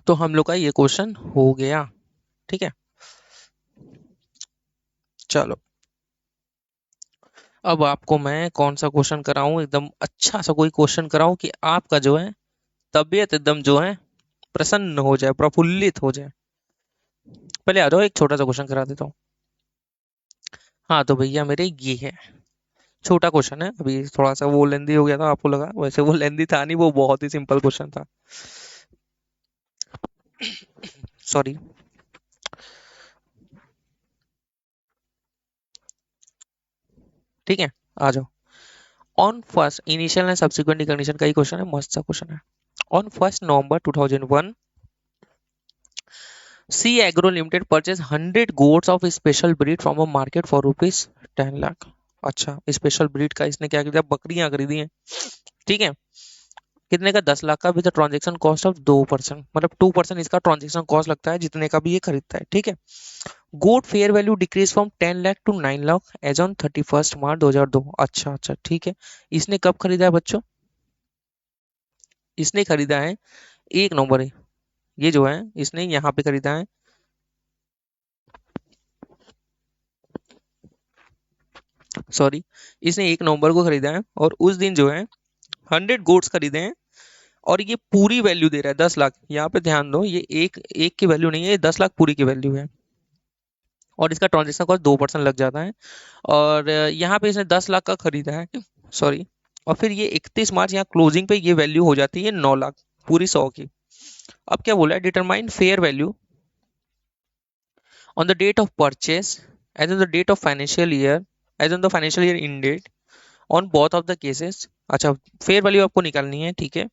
तो हम लोग का ये क्वेश्चन हो गया, ठीक है? चलो, अब आपको मैं कौन सा क्वेश्चन कराऊं? एकदम अच्छा सा कोई क्वेश्चन कराऊं कि आपका जो है तबीयत एकदम जो है प्रसन्न हो जाए, प्रफुल्लित हो जाए। पहले आ जाओ, एक छोटा सा क्वेश्चन करा देता हूँ। हाँ तो भैया मेरे ये है, छोटा क्वेश्चन है। अभी थोड़ा सा वो लेंदी हो गया था, आपको लगा, वैसे वो लेंदी था नहीं, वो बहुत ही सिंपल क्वेश्चन था। सॉरी। ठीक है, आ जाओ। On first initial and subsequent condition का ही क्वेश्चन है, मस्त सा क्वेश्चन है। On 1 November 2001, C agro limited purchase 100 goats of special breed from a market for rupees 10 lakh. अच्छा, स्पेशल ब्रीड का इसने क्या किया? बकरियां खरीदी हैं, ठीक है? कितने का? 10 लाख का, विद ट्रांजेक्शन कॉस्ट ऑफ 2%, मतलब 2% इसका ट्रांजेक्शन कॉस्ट लगता है जितने का भी ये खरीदता है, ठीक है? Goat fair value decrease from 10 lakh to 9 lakh as on 31 March 2002। अच्छा अच्छा, ठीक है। इसने कब खरीदा है बच्चों? इसने खरीदा है 1 नवंबर, ये जो है इसने यहाँ पे खरीदा है, सॉरी, इसने 1 नवंबर को खरीदा है, और उस दिन जो है 100 गोट्स खरीदे हैं, और ये पूरी वैल्यू दे रहा है 10 लाख। यहाँ पे ध्यान दो, ये एक एक की वैल्यू नहीं है, ये 10 लाख पूरी की वैल्यू है, और इसका ट्रांजेक्शन कॉस्ट 2% लग जाता है, और यहाँ पे इसने 10 लाख का खरीदा है, सॉरी, और फिर ये 31 मार्च यहाँ क्लोजिंग पे ये वैल्यू हो जाती है 9 लाख, पूरी 100 की। अब क्या बोला है? Determine fair value on the date of purchase as on the date of financial year, as on the financial year end date on both of the cases. अच्छा, फेयर वैल्यू आपको निकालनी है, ठीक है?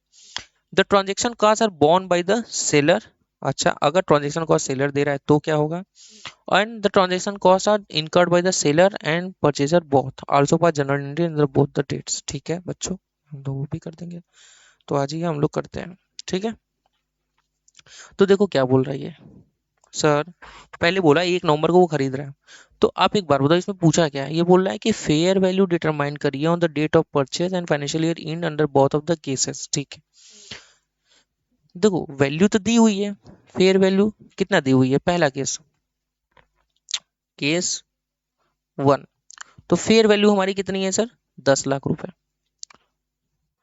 The transaction cost are borne by the seller, अच्छा, अगर transaction cost seller दे रहा है तो क्या होगा? And the transaction cost are incurred by the seller and purchaser both also by journal entry in both the dates. ठीक है बच्चों, हम लोग वो भी कर देंगे। तो आज ही हम लोग करते हैं। ठीक है, तो देखो क्या बोल रहा है ये। सर, पहले बोला 1 नवंबर को वो खरीद रहा है, तो आप एक बार बताओ इसमें पूछा क्या है। ये बोल रहा है कि फेयर वैल्यू डिटरमाइन करिए on the date of purchase and financial year end under both of the cases. ठीक है, देखो वैल्यू तो दी हुई है, फेयर वैल्यू कितना दी हुई है, पहला केस, केस 1। तो फेयर वैल्यू हमारी कितनी है सर? 10 लाख रुपए।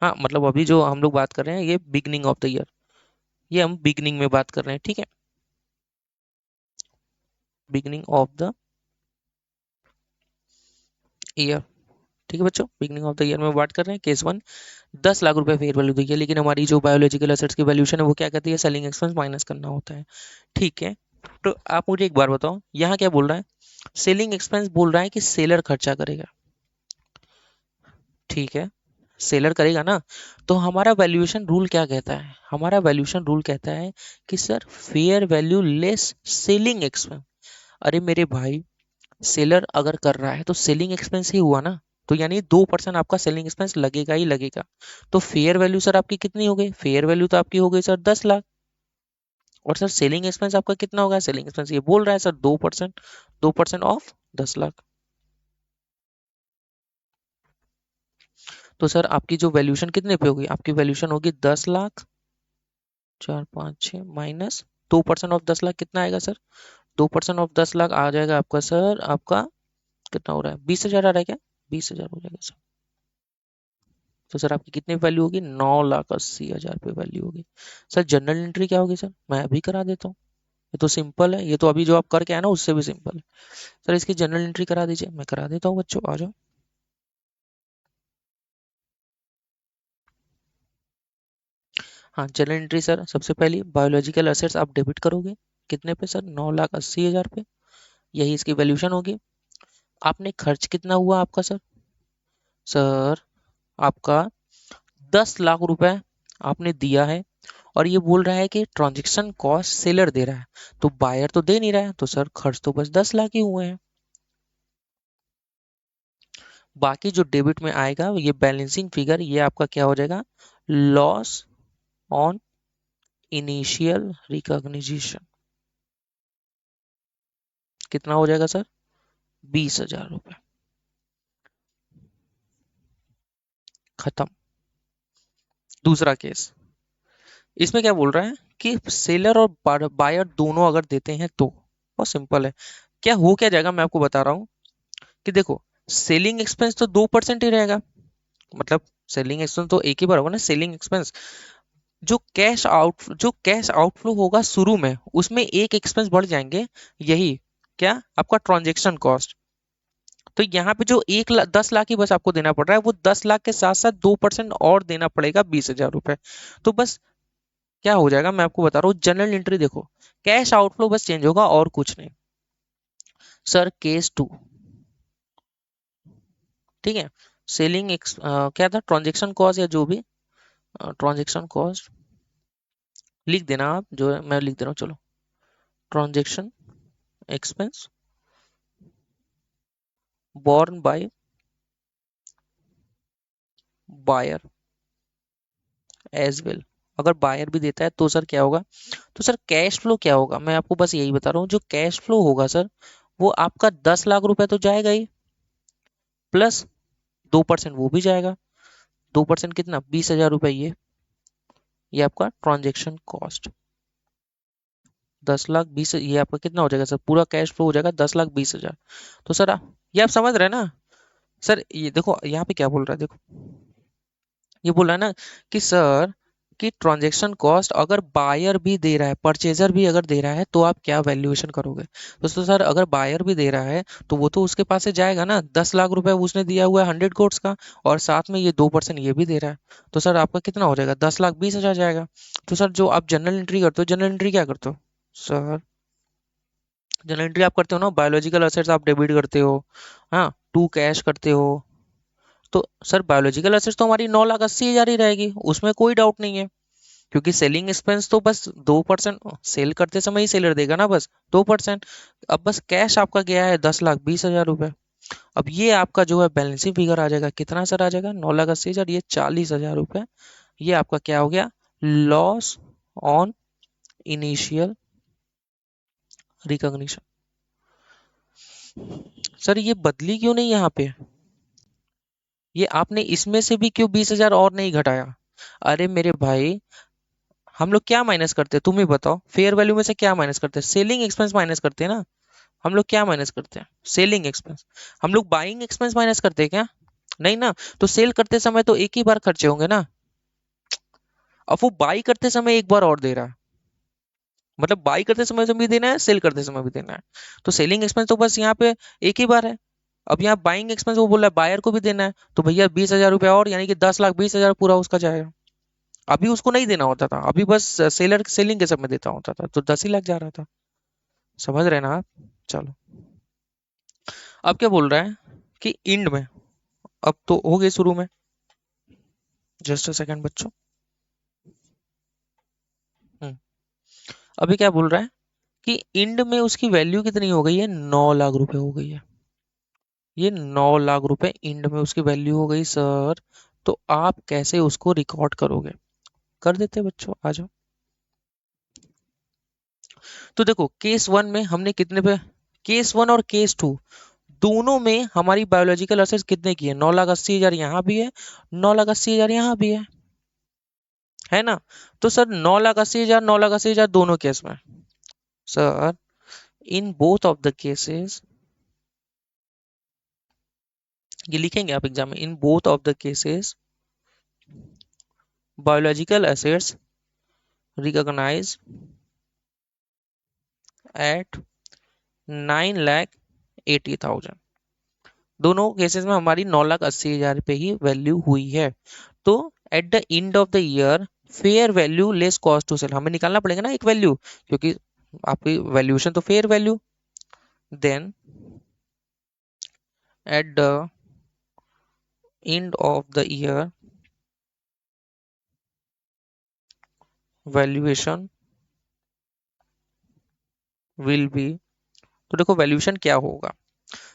हाँ मतलब अभी जो हम लोग बात कर रहे हैं ये बिगनिंग ऑफ द ईयर, ये हम बिगनिंग में बात कर रहे हैं। ठीक है, बिगनिंग ऑफ द ईयर। ठीक है बच्चों, बिगनिंग ऑफ द ईयर में बात कर रहे हैं। केस 1, 10 लाख रुपए फेयर वैल्यू दी है, लेकिन हमारी जो बायोलॉजिकल एसेट्स की वैल्यूशन है वो क्या कहती है, सेलिंग एक्सपेंस माइनस करना होता है। ठीक है, तो आप मुझे एक बार बताओ यहाँ क्या बोल रहा है। सेलिंग एक्सपेंस बोल रहा है कि सेलर खर्चा करेगा। ठीक है, सेलर करेगा ना, तो हमारा वैल्यूएशन रूल क्या कहता है, हमारा वैल्यूएशन रूल कहता है कि sir fair value less selling expense. अरे मेरे भाई, सेलर अगर कर रहा है तो सेलिंग एक्सपेंस ही हुआ ना, तो यानी 2% आपका सेलिंग एक्सपेंस लगेगा ही लगेगा। तो फेयर वैल्यू सर आपकी कितनी हो गई, फेयर वैल्यू तो आपकी हो गई सर 10 लाख। और सर सेलिंग एक्सपेंस आपका कितना होगा, सेलिंग एक्सपेंस ये बोल रहा है सर 2%, 2% ऑफ 10 लाख। तो सर आपकी जो वैल्यूशन कितने पे होगी, आपकी वैल्यूशन होगी 10 लाख, 4, 5, 6 माइनस 2% ऑफ 10 लाख कितना आएगा सर? 2% ऑफ 10 लाख आ जाएगा आपका सर, आपका कितना हो रहा है, 20,000 आ रहा है क्या? 20,000 हो जाएगा सर। तो सर आपकी कितनी वैल्यू होगी, 9,80,000 पे वैल्यू होगी। सर जनरल एंट्री क्या होगी सर, मैं अभी करा देता हूँ। ये तो सिंपल है, ये तो अभी जो आप करके आए ना उससे भी सिंपल है। सर इसकी जनरल एंट्री करा दीजिए, मैं करा देता हूँ बच्चों, आ जाओ। हाँ जनरल एंट्री सर, सबसे पहली बायोलॉजिकल असेट्स आप डेबिट करोगे, कितने पे सर, 9,80,000 पे, यही इसकी वैल्यूशन होगी। आपने खर्च कितना हुआ आपका सर? सर आपका 10 लाख रुपए आपने दिया है, और ये बोल रहा है कि ट्रांजैक्शन कॉस्ट सेलर दे रहा है, तो बायर तो दे नहीं रहा है, तो सर खर्च तो बस 10 लाख ही हुए हैं। बाकी जो डेबिट में आएगा ये बैलेंसिंग फिगर, ये आपका क्या हो जाएगा, लॉस ऑन इनिशियल रिकॉग्निशन। कितना हो जाएगा सर, 20,000 रुपए। खत्म। दूसरा केस, इसमें क्या बोल रहा है कि सेलर और बायर दोनों अगर देते हैं तो, बहुत सिंपल है, क्या हो क्या जाएगा मैं आपको बता रहा हूँ कि देखो, सेलिंग एक्सपेंस तो 2% ही रहेगा, मतलब सेलिंग एक्सपेंस तो एक ही बार होगा ना सेलिंग एक्सपेंस। जो कैश आउटफ्लो होगा शुरू में, उसमें एक एक्सपेंस बढ़ जाएंगे, यही क्या, आपका ट्रांजैक्शन कॉस्ट। तो यहाँ पे जो 1 लाख 10 लाख ही बस आपको देना पड़ रहा है, वो 10 लाख के साथ साथ 2% और देना पड़ेगा, 20,000 रुपए। तो बस क्या हो जाएगा मैं आपको बता रहा हूँ, जनरल एंट्री देखो, कैश आउटफ्लो बस चेंज होगा और कुछ नहीं। सर केस 2, ठीक है, सेलिंग क्या था, ट्रांजैक्शन कॉस्ट या जो भी, ट्रांजैक्शन कॉस्ट लिख देना आप, जो है मैं लिख दे रहा हूँ, चलो, transaction expense borne by buyer as well. अगर बायर भी देता है तो सर क्या होगा, तो सर कैश फ्लो क्या होगा, मैं आपको बस यही बता रहा हूँ, जो कैश फ्लो होगा सर, वो आपका 10 लाख रुपए तो जाएगा ही, प्लस 2% वो भी जाएगा। 2% कितना, 20,000 रुपए, ये आपका ट्रांजेक्शन कॉस्ट। 10,20,000 ये आपका कितना हो जाएगा सर, पूरा कैश फ्लो हो जाएगा 10,20,000। तो सर ये आप समझ रहे हैं ना। सर ये देखो यहाँ पे क्या बोल रहा है, देखो ये बोला है ना कि सर कि ट्रांजैक्शन कॉस्ट अगर बायर भी दे रहा है, परचेजर भी अगर दे रहा है, तो आप क्या वैल्यूएशन करोगे। दोस्तों सर अगर बायर भी दे रहा है तो वो तो उसके पास से जाएगा ना, 10 लाख रुपए उसने दिया हुआ है 100 कोट्स का, और साथ में ये 2% ये भी दे रहा है, तो सर आपका कितना हो जाएगा, 10,20,000 जाएगा। तो सर जो आप जनरल एंट्री करते हो, जनरल एंट्री क्या करते हो सर, जनरल एंट्री आप करते हो ना, बायोलॉजिकल असेट्स आप डेबिट करते हो, हाँ, टू कैश करते हो। तो सर बायोलॉजिकल असेट्स तो हमारी 9,80,000 ही रहेगी, उसमें कोई डाउट नहीं है। क्योंकि सेलिंग एक्सपेंस तो बस 2%, सेल करते समय ही सेलर देगा ना, बस 2%। अब बस कैश आपका गया है 10,20,000 रुपए। अब ये आपका जो है बैलेंसिंग फिगर आ जाएगा, कितना सर आ जाएगा, 9,80,000, ये 40,000 रुपए। ये आपका क्या हो गया, loss on initial recognition. Sir ये बदली क्यों नहीं यहाँ पे, ये आपने इसमें से भी क्यों 20,000 और नहीं घटाया? अरे मेरे भाई, हम लोग क्या माइनस करते हैं तुम ही बताओ, फेयर वैल्यू में से क्या माइनस करते हैं, सेलिंग एक्सपेंस माइनस करते हैं ना। हम लोग क्या माइनस करते हैं, सेलिंग एक्सपेंस। हम लोग बाइंग एक्सपेंस माइनस करते हैं क्या? नहीं ना। तो सेल करते समय तो एक ही बार खर्चे होंगे ना। अब वो बाई करते समय एक बार और दे रहा है, मतलब बाई करते समय भी देना है, सेल करते समय भी देना है। तो सेलिंग एक्सपेंस तो बस यहाँ पे एक ही बार है। अब यहाँ बाइंग एक्सपेंस वो बोल रहा है बायर को भी देना है, तो भैया 20,000 रुपया और, यानी कि 10,20,000 पूरा उसका जाएगा। अभी उसको नहीं देना होता था, अभी बस सेलर सेलिंग के समय देता होता था, तो 10 ही लाख जा रहा था। समझ रहे हैं ना आप? चलो, अब क्या बोल रहा है कि इंड में, अब तो हो गए शुरू में, जस्ट अ सेकंड बच्चों। हम्म, अभी क्या बोल रहा है कि इंड में उसकी वैल्यू कितनी हो गई है, 9 लाख रुपए हो गई है। ये 9 लाख रुपए इंड में उसकी वैल्यू हो गई सर। तो आप कैसे उसको रिकॉर्ड करोगे? कर देते बच्चों, आ जाओ। तो देखो केस वन में हमने कितने पे, केस वन और केस टू दोनों में हमारी बायोलॉजिकल असेट्स कितने की है, 9,80,000 यहाँ भी है, 9,80,000 यहाँ भी है ना। तो सर 9,80,000, 9,80,000 दोनों केस में, sir in both of the cases, ये लिखेंगे आप एग्जाम में, in both of the cases biological assets recognize at 9,80,000। दोनों केसेस में हमारी 9,80,000 पे ही वैल्यू हुई है। तो at the end of the year fair value less cost to sell, हमें निकालना पड़ेगा ना एक वैल्यू, क्योंकि आपकी वैल्यूएशन तो fair value. Then at the end of the year valuation will be, तो देखो वैल्यूएशन क्या होगा,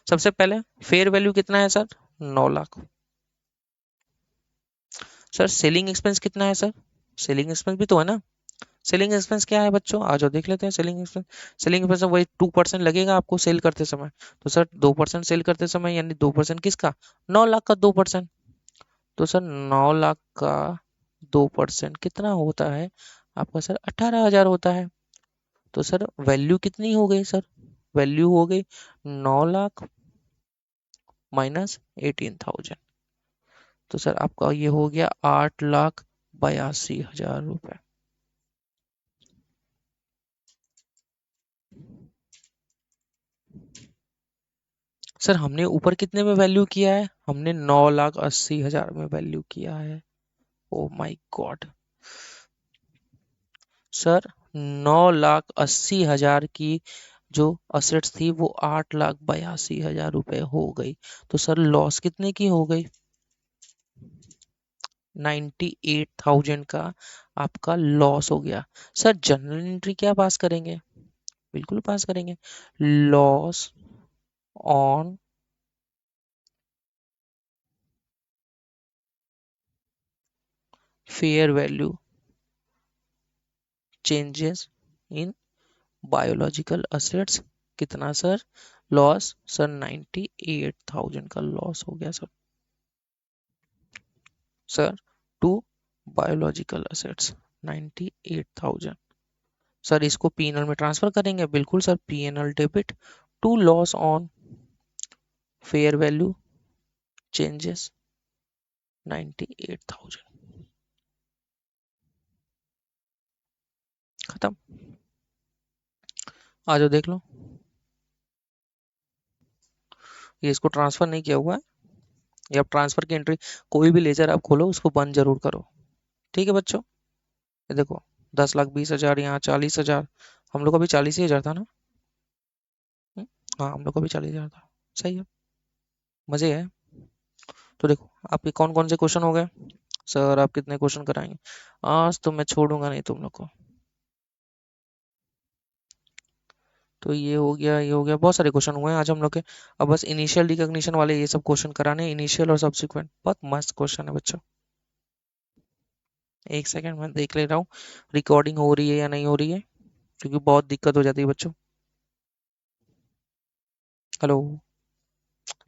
सबसे पहले फेयर वैल्यू कितना है sir, 9 lakh. Sir selling expense कितना है सर, सेलिंग एक्सपेंस भी तो है ना। सेलिंग एक्सपेंस क्या है बच्चों, आ जाओ देख लेते हैं सेलिंग एक्सपेंस। सेलिंग एक्सपेंस वही 2% लगेगा आपको सेल करते समय। तो सर 2% सेल करते समय, यानी 2% किसका, 9 लाख का 2%। तो सर 9 लाख का 2% कितना होता है आपका सर, 18,000 होता है। तो सर वैल्यू कितनी हो गई सर, वैल्यू हो गई 9 लाख -18,000। तो सर आपका ये हो गया 8,82,000 रुपए। सर हमने ऊपर कितने में वैल्यू किया है, हमने 9,80,000 में वैल्यू किया है। ओ माय गॉड सर, 9,80,000 की जो असेट्स थी वो 8,82,000 रुपए हो गई। तो सर लॉस कितने की हो गई, 98,000 का आपका लॉस हो गया। सर जनरल एंट्री क्या पास करेंगे, बिल्कुल पास करेंगे, loss on fair value changes in biological assets, कितना सर, लॉस सर 98,000 का लॉस हो गया sir. Sir to biological assets 98,000। Sir इसको पीएनएल में ट्रांसफर करेंगे, बिल्कुल sir, P&L debit to loss on fair value changes 98,000। खत्म, आ जाओ देख लो। ये इसको ट्रांसफर नहीं किया हुआ है, ये आप ट्रांसफर की एंट्री, कोई भी लेजर आप खोलो उसको बंद जरूर करो। ठीक है बच्चों, ये देखो 10,20,000, यहाँ 40,000, हम लोग का भी 40,000 था ना। हम्म, हाँ हम लोग का भी 40,000 था, सही है, मजे है। तो देखो आपके कौन कौन से क्वेश्चन हो गए, सर आप कितने क्वेश्चन कराएंगे? आज तो मैं छोड़ूंगा नहीं तुम लोग को। तो ये हो गया, ये हो गया, बहुत सारे क्वेश्चन हुए हैं आज हम लोग के। अब बस इनिशियल रिकॉग्निशन वाले ये सब क्वेश्चन कराने, इनिशियल और सब्सिक्वेंट, बहुत मस्त क्वेश्चन है बच्चों। एक सेकंड मैं देख ले रहा हूँ रिकॉर्डिंग हो रही है या नहीं हो रही है, क्योंकि बहुत दिक्कत हो जाती है बच्चों। हेलो,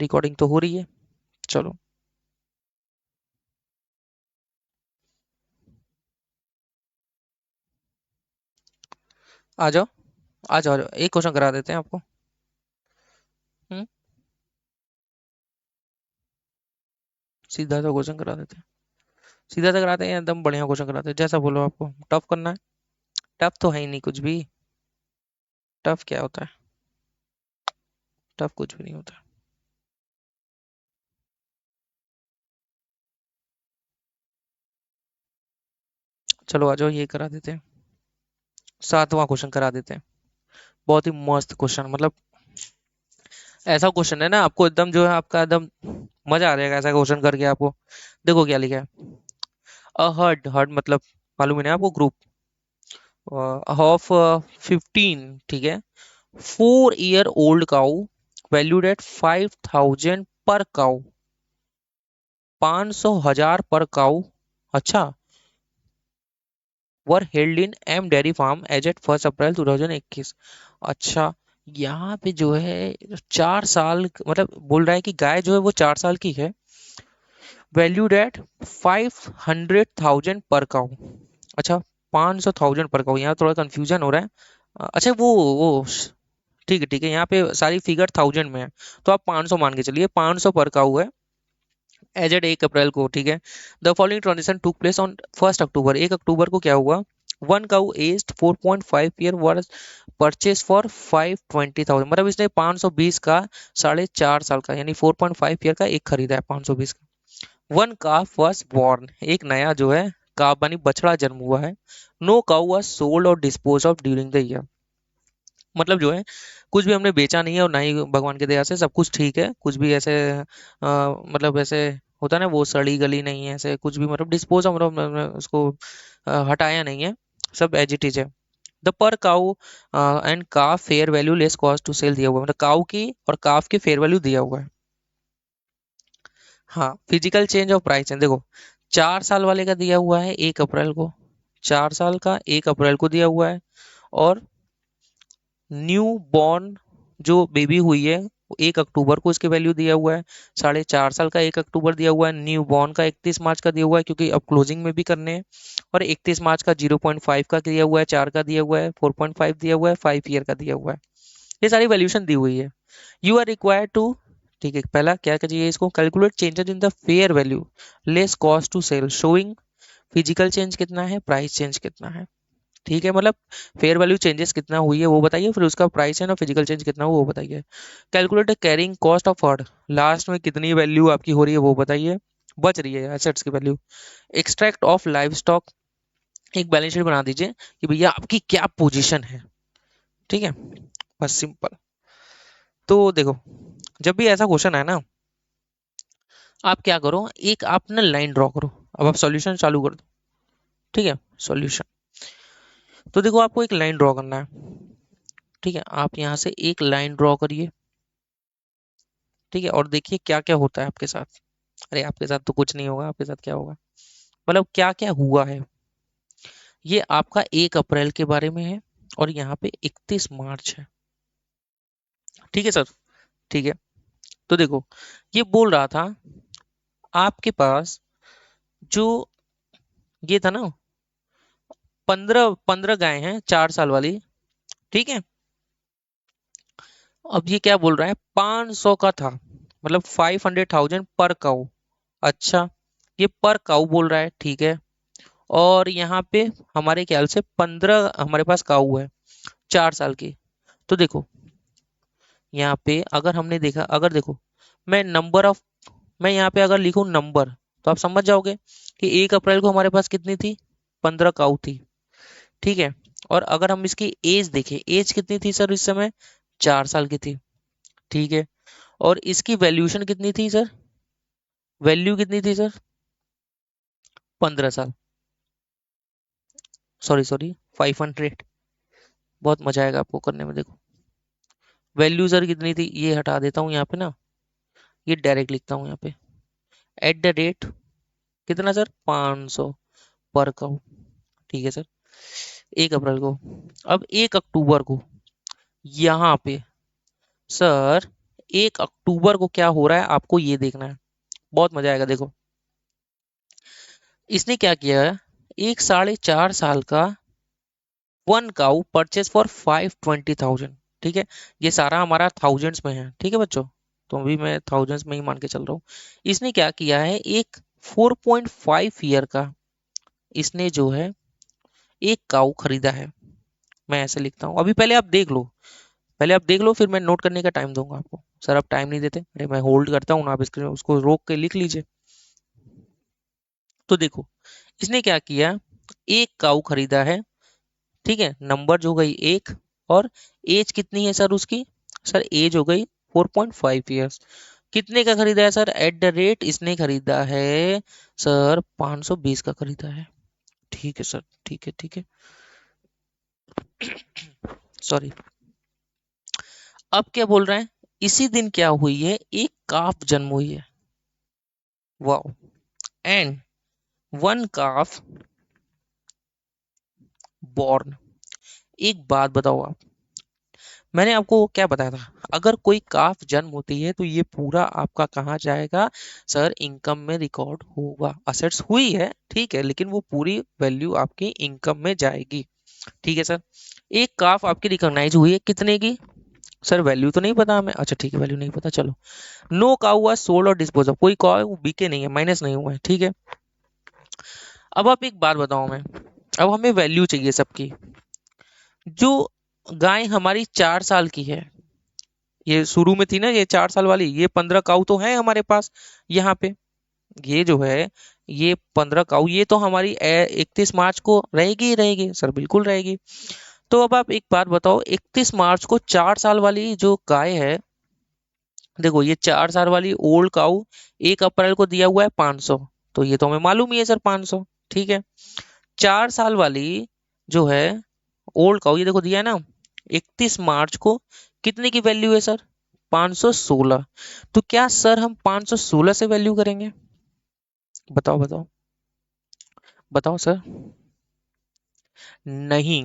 रिकॉर्डिंग तो हो रही है। चलो आ जाओ, आ जाओ, आ जाओ, एक क्वेश्चन करा देते हैं आपको। हम्म, सीधा सा क्वेश्चन करा देते हैं। सीधा सा कराते हैं, एकदम बढ़िया क्वेश्चन कराते हैं, जैसा बोलो आपको। टफ करना है? टफ तो है ही नहीं कुछ भी। टफ क्या होता है? टफ कुछ भी नहीं होता। चलो आ जाओ, ये करा देते हैं। 7वां क्वेश्चन करा देते हैं। बहुत ही मस्त क्वेश्चन, मतलब ऐसा क्वेश्चन है ना, आपको एकदम जो है आपका एकदम मजा आ जाएगा ऐसा क्वेश्चन करके आपको। देखो क्या लिखा है। अ हर्ड, हर्ड मतलब मालूम है ना आपको, ग्रुप ऑफ 15, ठीक है, 4 year old cow valued at 5,000 per cow, 500,000 per cow, अच्छा, were held in M dairy farm as at 1 April 2021। अच्छा, यहाँ पे जो है 4 साल, मतलब बोल रहा है कि गाय जो है वो 4 साल की है, वैल्यूड एट 500,000 पर काउ। अच्छा, 500,000 पर काउ, यहाँ थोड़ा कंफ्यूजन हो रहा है। अच्छा वो ठीक है, यहाँ पे सारी फिगर थाउजेंड में है, तो आप 500 मान के चलिए, 500 पर काउ है एज एट 1 अप्रैल को, ठीक है। The following transaction took place on 1 अक्टूबर, 1 अक्टूबर को क्या हुआ। One cow aged 4.5 year was purchase for 520,000, मतलब इसने 520 का 4.5 साल का यानी 4.5 ईयर का एक खरीदा है 520 का। वन काफ वॉज बॉर्न, एक नया जो है काफ बनी बछड़ा जन्म हुआ है। नो काउ वॉज सोल्ड और dispose of during the year, मतलब जो है कुछ भी हमने बेचा नहीं है और ना ही भगवान की दया से सब कुछ ठीक है, कुछ भी ऐसे मतलब ऐसे होता है ना, वो सड़ी गली नहीं है ऐसे कुछ भी, मतलब डिस्पोज ऑफ, मतलब उसको हटाया नहीं है, सब एज इट इज है। The per cow and calf fair value less cost to sell दिया हुआ है, मतलब काउ की और काफ की फेयर वैल्यू दिया हुआ है। हाँ, फिजिकल चेंज ऑफ प्राइस है, देखो 4 साल वाले का दिया हुआ है 1 अप्रैल को, 4 साल का 1 अप्रैल को दिया हुआ है। और न्यू बॉर्न जो बेबी हुई है वो 1 अक्टूबर को इसके वैल्यू दिया हुआ है। 4.5 साल का 1 अक्टूबर दिया हुआ है, न्यू बॉर्न का 31 मार्च का दिया हुआ है क्योंकि अब क्लोजिंग में भी करने हैं। और 31 मार्च का 0.5 का दिया हुआ है, 4 का दिया हुआ है, 4.5 दिया हुआ है, 5 ईयर का दिया हुआ है। ये सारी वैल्यूशन दी हुई है। यू आर रिक्वायर्ड टू, ठीक है, पहला क्या चाहिए इसको, calculate changes in the fair value less cost to sell showing physical change कितना है, प्राइस चेंज कितना है। ठीक है, मतलब फेयर वैल्यू चेंजेस कितना हुई है वो बताइए, फिर उसका प्राइस है ना फिजिकल चेंज कितना हुआ वो बताइए। Calculate carrying cost of heard, last में कितनी वैल्यू आपकी हो रही है वो बताइए, बच रही है एसेट्स की value. Extract of live stock, एक बैलेंस शीट बना दीजिए कि भैया आपकी क्या पोजीशन है। ठीक है, बस सिंपल। तो देखो, जब भी ऐसा क्वेश्चन है ना, आप क्या करो, एक आप ना लाइन ड्रॉ करो। अब आप सॉल्यूशन चालू कर दो। ठीक है, सॉल्यूशन। तो देखो आपको एक लाइन ड्रॉ करना है। ठीक है, आप यहाँ से एक लाइन ड्रॉ करिए। ठीक है, और देखिए क्या क्या होता है आपके साथ। अरे आपके साथ तो कुछ नहीं होगा, आपके साथ क्या होगा, मतलब क्या क्या हुआ है। ये आपका 1 अप्रैल के बारे में है और यहाँ पे 31 मार्च है। ठीक है सर, ठीक है। तो देखो, ये बोल रहा था आपके पास जो ये था ना, 15 15 गाय हैं 4 साल वाली। ठीक है, अब ये क्या बोल रहा है, 500 का था, मतलब 500,000 पर काऊ। अच्छा, ये पर काऊ बोल रहा है, ठीक है। और यहाँ पे हमारे ख्याल से 15 हमारे पास काऊ है 4 साल की। तो देखो यहाँ पे अगर हमने देखा, अगर देखो मैं नंबर ऑफ, मैं यहाँ पे अगर लिखूं नंबर, तो आप समझ जाओगे कि 1 अप्रैल को हमारे पास कितनी थी, 15 काऊ थी। ठीक है, और अगर हम इसकी एज देखें, एज कितनी थी सर इस समय, 4 साल की थी। ठीक है, और इसकी वैल्यूशन कितनी थी सर, वैल्यू कितनी थी सर, 15 साल, सॉरी 500। बहुत मजा आएगा आपको करने में। देखो वैल्यू सर कितनी थी, ये हटा देता हूँ यहाँ पे ना, ये डायरेक्ट लिखता हूँ यहाँ पे। एट द रेट कितना सर, 500 पर काउ। ठीक है सर, 1 अप्रैल को। अब 1 अक्टूबर को यहाँ पे सर, 1 अक्टूबर को क्या हो रहा है आपको ये देखना है, बहुत मजा आएगा। देखो इसने क्या किया है, एक 4.5 साल का 1 काउ परचेज फॉर 520,000। ठीक है, ये सारा हमारा थाउजेंड्स में है। ठीक है बच्चों, तो अभी मैं थाउजेंड्स में ही मान के चल रहा हूँ। इसने क्या किया है, एक 4.5 ईयर का इसने जो है एक काऊ खरीदा है। मैं ऐसे लिखता हूँ, अभी पहले आप देख लो, पहले आप देख लो, फिर मैं नोट करने का टाइम दूंगा आपको। सर आप टाइम नहीं देते, अरे मैं होल्ड करता हूँ ना, आप स्क्रीन उसको रोक के लिख लीजिए। तो देखो इसने क्या किया, एक काऊ खरीदा है। ठीक है, नंबर जो गई एक, और एज कितनी है सर उसकी, सर एज हो गई 4.5 ईयर्स। कितने का खरीदा है सर, एट द रेट इसने खरीदा है सर 520 का खरीदा है। ठीक है सर, ठीक है सॉरी। अब क्या बोल रहे हैं, इसी दिन क्या हुई है, एक काफ जन्म हुई है। Wow, and 1 calf born. एक बात बताओ आप, मैंने आपको क्या बताया था, अगर कोई काफ जन्म होती है तो ये पूरा आपका कहाँ जाएगा सर, इनकम में रिकॉर्ड होगा। असेट्स हुई है ठीक है, लेकिन वो पूरी वैल्यू आपकी इनकम में जाएगी। ठीक है सर, एक काफ आपकी रिकॉग्नाइज हुई है, कितने की सर, वैल्यू तो नहीं पता हमें। अच्छा ठीक है, वैल्यू नहीं पता, चलो। नो काउ हुआ सोल्ड और डिस्पोज ऑफ, कोई काउ बिके नहीं है, माइनस नहीं हुआ है। ठीक है, अब आप एक बात बताओ मैं, अब हमें वैल्यू चाहिए सबकी। जो गाय हमारी 4 साल की है, ये शुरू में थी ना ये 4 साल वाली, ये 15 काऊ तो है हमारे पास यहाँ पे। ये जो है, ये 15 काऊ, ये तो हमारी 31 मार्च को रहेगी ही रहेगी सर, बिल्कुल रहेगी। तो अब आप एक बात बताओ, 31 मार्च को 4 साल वाली जो गाय है, देखो ये 4 साल वाली ओल्ड काऊ 1 अप्रैल को दिया हुआ है 500, तो ये तो हमें मालूम ही है सर 500। ठीक है, 4 साल वाली जो है ओल्ड काऊ, ये देखो दिया है ना 31 मार्च को, कितने की वैल्यू है सर, 516। तो क्या सर हम 516 से वैल्यू करेंगे, बताओ बताओ बताओ सर। नहीं,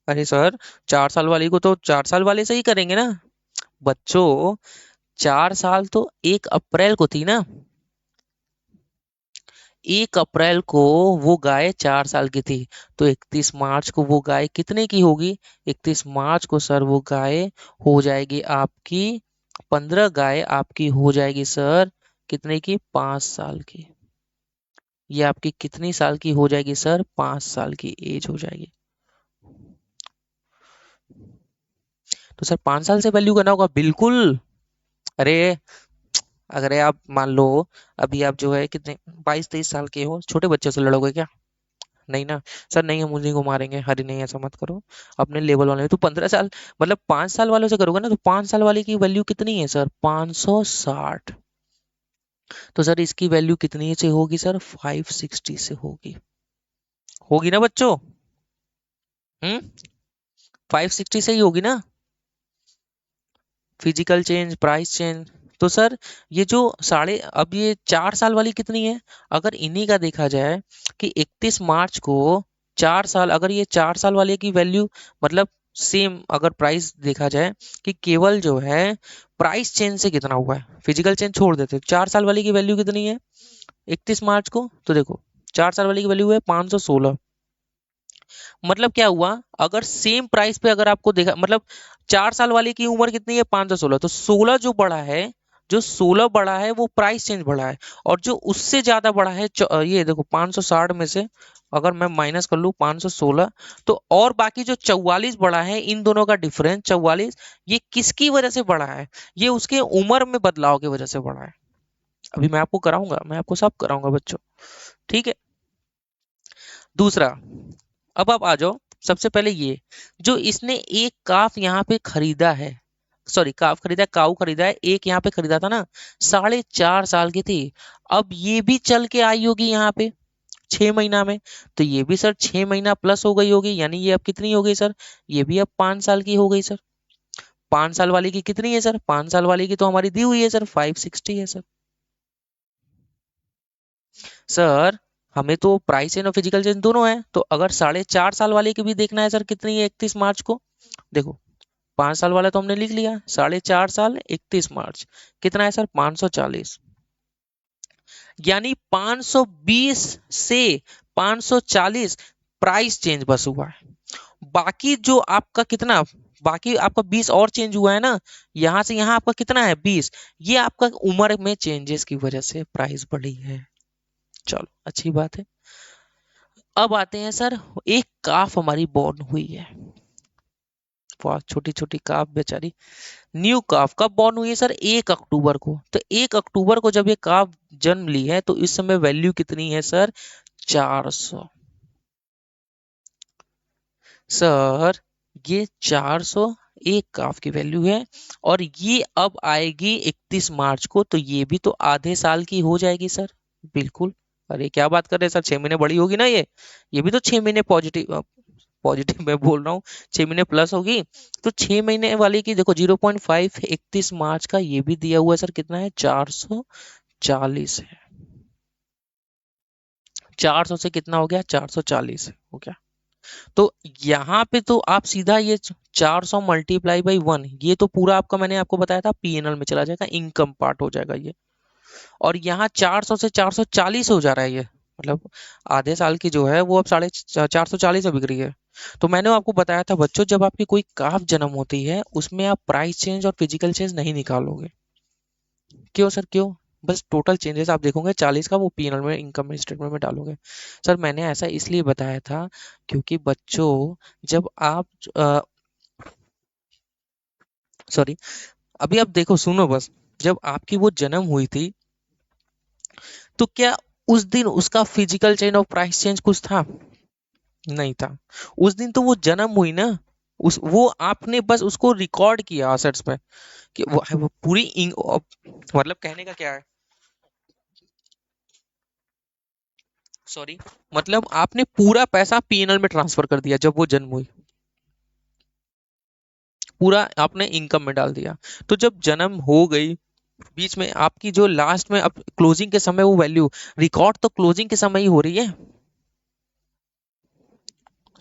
अरे सर 4 साल वाली को तो 4 साल वाले से ही करेंगे ना बच्चों। 4 साल तो 1 अप्रैल को थी ना, 1 अप्रैल को वो गाय 4 साल की थी, तो 31 मार्च को वो गाय कितने की होगी, 31 मार्च को सर वो गाय हो जाएगी आपकी, 15 गाय आपकी हो जाएगी सर कितने की, 5 साल की। ये आपकी कितनी साल की हो जाएगी सर, 5 साल की एज हो जाएगी। तो सर 5 साल से वैल्यू करना होगा बिल्कुल। अरे अगर आप मान लो अभी आप जो है कितने 22-23 साल के हो, छोटे बच्चे से लड़ोगे क्या, नहीं ना। सर नहीं, हम उन्हीं को मारेंगे, हरी नहीं ऐसा मत करो, अपने लेवल वाले तो 15 साल, मतलब 5 साल वालों से करोगे ना, तो 5 साल वाले की वैल्यू कितनी है सर, 560। तो सर इसकी वैल्यू कितनी से होगी सर, 560 से होगी, होगी ना बच्चों। 560 से ही होगी ना, फिजिकल चेंज प्राइस चेंज। तो सर ये जो साढ़े, अब ये 4 साल वाली कितनी है, अगर इन्हीं का देखा जाए कि 31 मार्च को 4 साल, अगर ये 4 साल वाले की वैल्यू, मतलब सेम अगर प्राइस देखा जाए कि केवल जो है प्राइस चेंज से कितना हुआ है, फिजिकल चेंज छोड़ देते, 4 साल वाली की वैल्यू कितनी है 31 मार्च को, तो देखो 4 साल वाली की वैल्यू है 516। मतलब क्या हुआ, अगर सेम प्राइस पे अगर आपको देखा, मतलब 4 साल वाले की उम्र कितनी है 516, तो 16 जो बड़ा है, जो 16 बड़ा है वो प्राइस चेंज बड़ा है, और जो उससे ज्यादा बड़ा है ये देखो 560 में से अगर मैं माइनस कर लूं 516, तो और बाकी जो 44 बड़ा है, इन दोनों का डिफरेंस 44, ये किसकी वजह से बड़ा है, ये उसके उम्र में बदलाव की वजह से बड़ा है। अभी मैं आपको कराऊंगा, मैं आपको सब कराऊंगा बच्चों। ठीक है, दूसरा, अब आप आ जाओ, सबसे पहले ये जो इसने एक काफ यहाँ पे खरीदा है, सॉरी काफ खरीदा है, काऊ खरीदा है, एक यहाँ पे खरीदा था ना, 4.5 साल की थी, अब ये भी चल के आई होगी यहाँ पे, 6 महीना में। तो ये भी सर 6 महीना प्लस हो गई होगी, यानी ये अब कितनी हो गई सर, ये भी अब 5 साल की हो गई सर। 5 साल वाली की कितनी है सर, 5 साल वाली की तो हमारी दी हुई है सर 560 है सर। सर हमें तो प्राइस चेंज और फिजिकल चेंज दोनों है, तो अगर 4.5 साल वाले की भी देखना है सर कितनी है 31 मार्च को, देखो 5 साल वाला तो हमने लिख लिया, 4.5 साल 31 मार्च कितना है सर 540, यानी 520 से 540 प्राइस चेंज बस हुआ है। बाकी जो आपका कितना, बाकी आपका 20 और चेंज हुआ है ना, यहां से यहां आपका कितना है 20, ये आपका उम्र में चेंजेस की वजह से प्राइस बढ़ी है। चलो अच्छी बात है। अब आते हैं सर, एक काफ हमारी बॉर्न हुई है, वाह छोटी छोटी काफ बेचारी। न्यू काफ कब बॉर्न हुई है सर, 1 अक्टूबर को। तो 1 अक्टूबर को जब ये काफ जन्म ली है तो इस समय वैल्यू कितनी है सर, 400। सर ये 400 एक काफ की वैल्यू है, और ये अब आएगी 31 मार्च को, तो ये भी तो आधे साल की हो जाएगी सर। बिल्कुल। अरे क्या बात कर रहे हैं सर, 6 महीने बड़ी होगी ना ये भी तो 6 महीने पॉजिटिव, पॉजिटिव मैं बोल रहा हूँ, 6 महीने प्लस होगी। तो 6 महीने वाली की देखो 0.5 31 मार्च का ये भी दिया हुआ है सर, कितना है 440 है। 400 से कितना हो गया 440 हो गया। तो यहाँ पे तो आप सीधा ये 400 मल्टीप्लाई बाई 1, ये तो पूरा आपका मैंने आपको बताया था पीएनएल में चला जाएगा, इनकम पार्ट हो जाएगा ये। और यहाँ 400 से 440 हो जा रहा है ये, मतलब आधे साल की जो है वो अब 440 में बिक रही है। तो मैंने आपको बताया था बच्चों, जब आपकी कोई काफ जन्म होती है उसमें आप प्राइस चेंज और फिजिकल चेंज नहीं निकालोगे। क्यों सर क्यों, बस टोटल चेंजेस आप देखोगे 40 का, वो पीएनएल में इनकम स्टेटमेंट में डालोगे। सर मैंने ऐसा इसलिए बताया था क्योंकि बच्चों, जब आप सॉरी, अभी आप देखो सुनो बस, जब आपकी वो जन्म हुई थी तो क्या उस दिन उसका फिजिकल चेंज और प्राइस चेंज कुछ था, नहीं था। उस दिन तो वो जन्म हुई ना, उस वो आपने बस उसको रिकॉर्ड किया असेट्स में, कि वो पूरी मतलब कहने का क्या है, सॉरी, मतलब आपने पूरा पैसा पीएनएल में ट्रांसफर कर दिया जब वो जन्म हुई, पूरा आपने इनकम में डाल दिया। तो जब जन्म हो गई, बीच में आपकी जो लास्ट में अब क्लोजिंग के समय वो वैल्यू, रिकॉर्ड तो क्लोजिंग के समय ही हो रही है,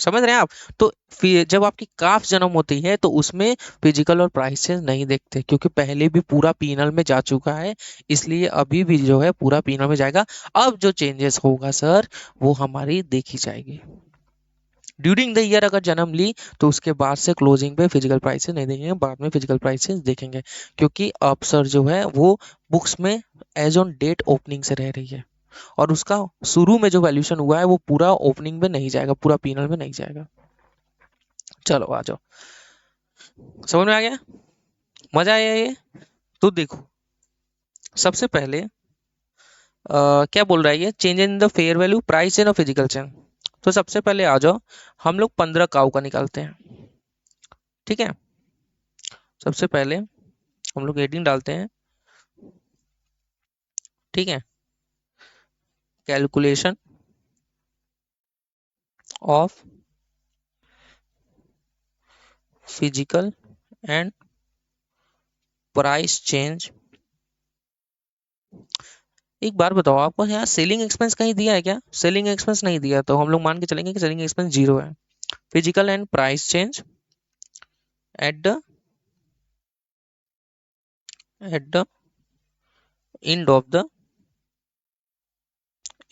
समझ रहे हैं आप। तो फिर जब आपकी काफ जन्म होती है तो उसमें फिजिकल और प्राइसेस नहीं देखते, क्योंकि पहले भी पूरा पीनल में जा चुका है, इसलिए अभी भी जो है पूरा पीनल में जाएगा। अब जो चेंजेस होगा सर वो हमारी देखी जाएगी ड्यूरिंग द ईयर। अगर जन्म ली तो उसके बाद से क्लोजिंग पे फिजिकल प्राइसेस नहीं देखेंगे, बाद में फिजिकल प्राइसेस देखेंगे, क्योंकि अब सर जो है वो बुक्स में एज ऑन डेट ओपनिंग से रह रही है, और उसका शुरू में जो वैल्यूशन हुआ है वो पूरा ओपनिंग में नहीं जाएगा, पूरा पीनल में नहीं जाएगा। चलो आ जाओ, समझ में आ गया, मजा आया ये। तो देखो सबसे पहले क्या बोल रहा है ये, change in the fair value price and physical change. तो सबसे पहले आ जाओ, हम लोग 15 काउ का निकालते हैं, ठीक है। सबसे पहले हम लोग 18 डालते हैं, ठीक है। Calculation of physical and price change. एक बार बताओ, आपको यहाँ सेलिंग एक्सपेंस कहीं दिया है क्या, सेलिंग एक्सपेंस नहीं दिया, तो हम लोग मान के चलेंगे कि सेलिंग एक्सपेंस 0 है। Physical and price change at the end of the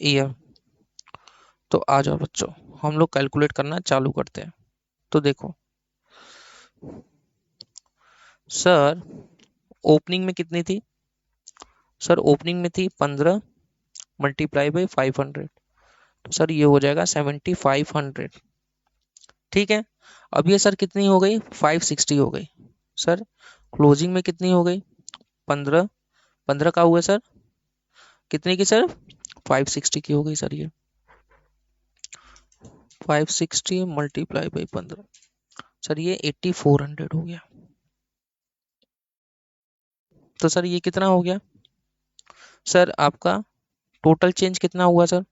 year. तो आ जाओ बच्चों, हम लोग कैलकुलेट करना चालू करते हैं। तो देखो सर, ओपनिंग में कितनी थी, सर ओपनिंग में थी 15 मल्टीप्लाई बाई 500, तो सर ये हो जाएगा 7500, ठीक है। अब ये सर कितनी हो गई 560 हो गई। सर क्लोजिंग में कितनी हो गई 15, 15 का हुआ सर कितने की सर 560 की हो गई सर, ये 560 मल्टीप्लाई बाई 15, सर ये 8400 हो गया। तो सर ये कितना हो गया, सर आपका टोटल चेंज कितना हुआ सर,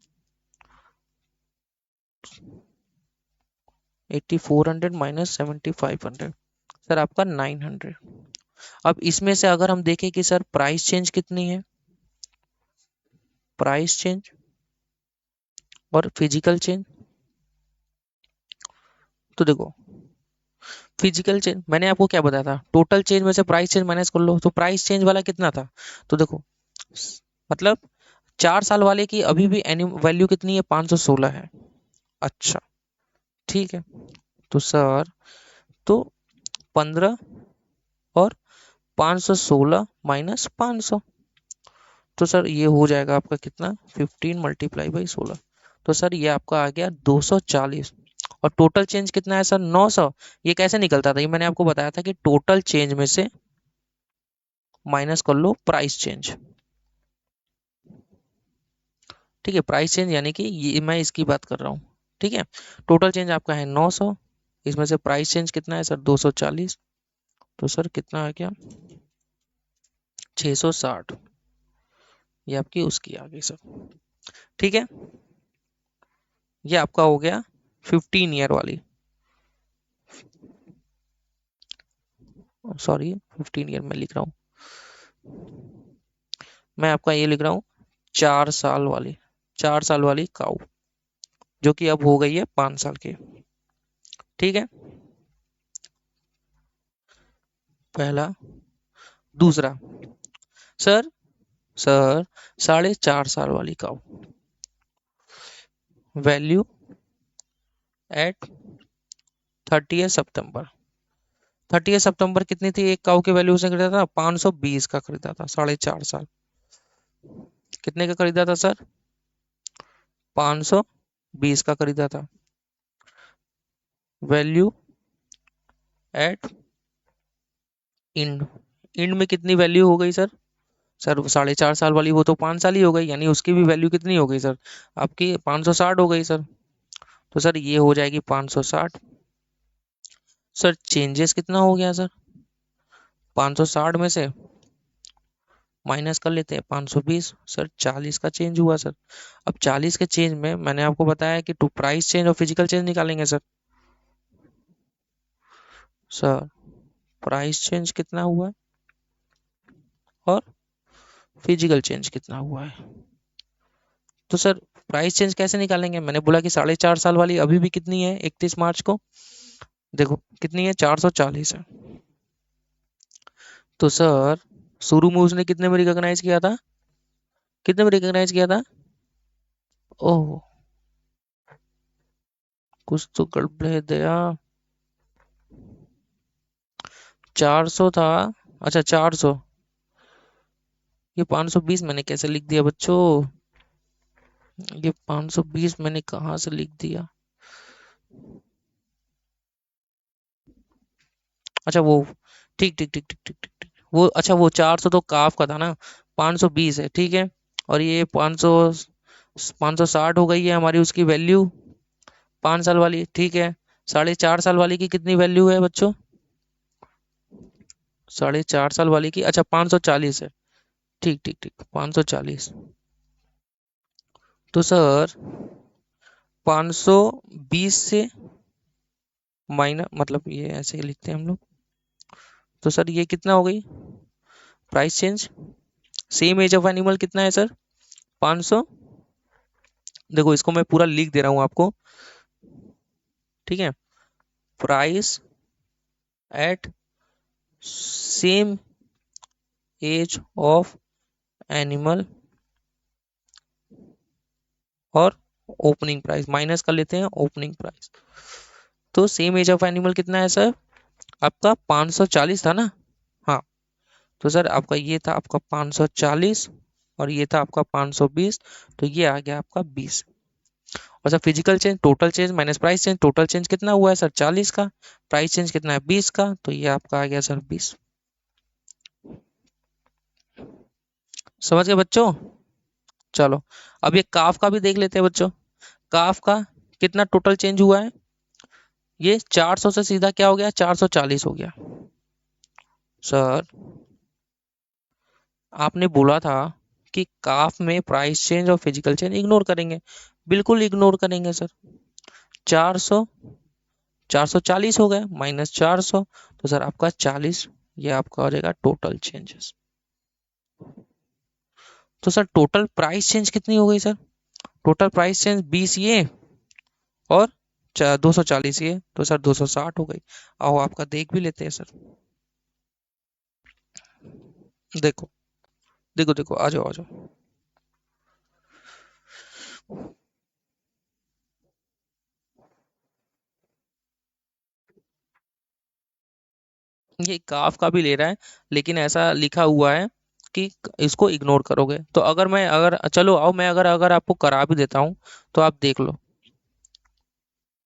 8400 माइनस 7500, सर आपका 900। अब इसमें से अगर हम देखें कि सर प्राइस चेंज कितनी है, प्राइस चेंज और फिजिकल चेंज, तो देखो फिजिकल चेंज मैंने आपको क्या बताया था, टोटल चेंज में से प्राइस चेंज माइनस कर लो, तो प्राइस चेंज वाला कितना था, तो देखो मतलब 4 साल वाले की अभी भी एन्युअल वैल्यू कितनी है, 516 है। अच्छा ठीक है, तो सर तो 15 और 516 माइनस 500, तो सर ये हो जाएगा आपका कितना, 15 × 16, तो सर ये आपका आ गया 240। और टोटल चेंज कितना है सर, 900। ये कैसे निकलता था, ये मैंने आपको बताया था कि टोटल चेंज में से माइनस कर लो प्राइस चेंज। ठीक है, प्राइस चेंज यानी कि ये मैं इसकी बात कर रहा हूँ। ठीक है, टोटल चेंज आपका है 900, इसमें से प्राइस चेंज कितना है सर 240, तो सर कितना आ गया 660, ये आपकी उसकी आ गई सर। ठीक है, ये आपका हो गया 15 ईयर वाली, सॉरी 15 ईयर में लिख रहा हूँ, मैं आपका ये लिख रहा हूँ 4 साल वाली, 4 साल वाली काऊ, जो कि अब हो गई है 5 साल की। ठीक है, पहला। दूसरा, सर सर 4.5 साल वाली काऊ, वैल्यू एट 30 सितंबर। 30 सितंबर कितनी थी एक काऊ की वैल्यू, उसने खरीदा था 520 का खरीदा था, 4.5 साल। कितने का खरीदा था सर, 520 का खरीदा था, वैल्यू एट इंड, इंड में कितनी वैल्यू हो गई सर, सर 4.5 साल वाली वो तो 5 साल ही हो गई, यानी उसकी भी वैल्यू कितनी हो गई सर, आपकी 560 हो गई सर, तो सर ये हो जाएगी 560। सर चेंजेस कितना हो गया सर, 560 में से माइनस कर लेते हैं 520, सर 40 का चेंज हुआ सर। अब 40 के चेंज में मैंने आपको बताया कि टू प्राइस चेंज और फिजिकल चेंज निकालेंगे सर। सर प्राइस चेंज कितना हुआ है और फिजिकल चेंज कितना हुआ है, तो सर प्राइस चेंज कैसे निकालेंगे, मैंने बोला कि 4.5 साल वाली अभी भी कितनी है 31 मार्च को, देखो कितनी है 440 है, तो सर शुरू में उसने कितने में रिकॉग्नाइज किया था, कितने में रिकॉग्नाइज किया था, ओह कुछ तो गड़बड़ है दया, 400 था, अच्छा 400, ये 520 मैंने कैसे लिख दिया बच्चों, ये 520 मैंने कहाँ से लिख दिया, अच्छा वो ठीक ठीक ठीक ठीक ठीक ठीक ठीक, वो अच्छा वो 400 तो काफ का था ना, 520 है ठीक है, और ये 560 हो गई है हमारी उसकी वैल्यू, 5 साल वाली ठीक है, 4.5 साल वाली की कितनी वैल्यू है बच्चों, 4.5 साल वाली की अच्छा 540 है, ठीक ठीक ठीक 540, तो सर 520 से माइनस, मतलब ये ऐसे ही लिखते हैं हम लोग, तो सर ये कितना हो गई price change, same age of animal कितना है सर 500, देखो इसको मैं पूरा लिख दे रहा हूं आपको, ठीक है, price at same age of animal और ओपनिंग प्राइस माइनस कर लेते हैं ओपनिंग प्राइस, तो सेम एज ऑफ एनिमल कितना है सर आपका 540 था ना, हाँ, तो सर आपका ये था आपका 540 और ये था आपका 520, तो ये आ गया आपका 20। और sir physical change total change minus price change, total change कितना हुआ है सर 40 का, प्राइस चेंज कितना है 20 का, तो ये आपका आ गया सर 20। समझ गए बच्चों, चलो अब ये काफ का भी देख लेते हैं बच्चों, काफ का कितना टोटल चेंज हुआ है, ये 400 से सीधा क्या हो गया 440 हो गया, सर आपने बोला था कि काफ में प्राइस चेंज और फिजिकल चेंज इग्नोर करेंगे, बिल्कुल इग्नोर करेंगे सर, 400 440 हो गया माइनस 400, तो सर आपका 40, ये आपका हो जाएगा टोटल चेंजेस। तो सर टोटल प्राइस चेंज कितनी हो गई सर? टोटल प्राइस चेंज 20 ये और 240 ये, तो सर 260 हो गई। आओ आपका देख भी लेते हैं सर। देखो देखो देखो, आ जाओ आ जाओ। ये काफ का भी ले रहा है, लेकिन ऐसा लिखा हुआ है कि इसको इग्नोर करोगे। तो अगर मैं, अगर चलो आओ मैं अगर अगर आपको करा भी देता हूँ तो आप देख लो,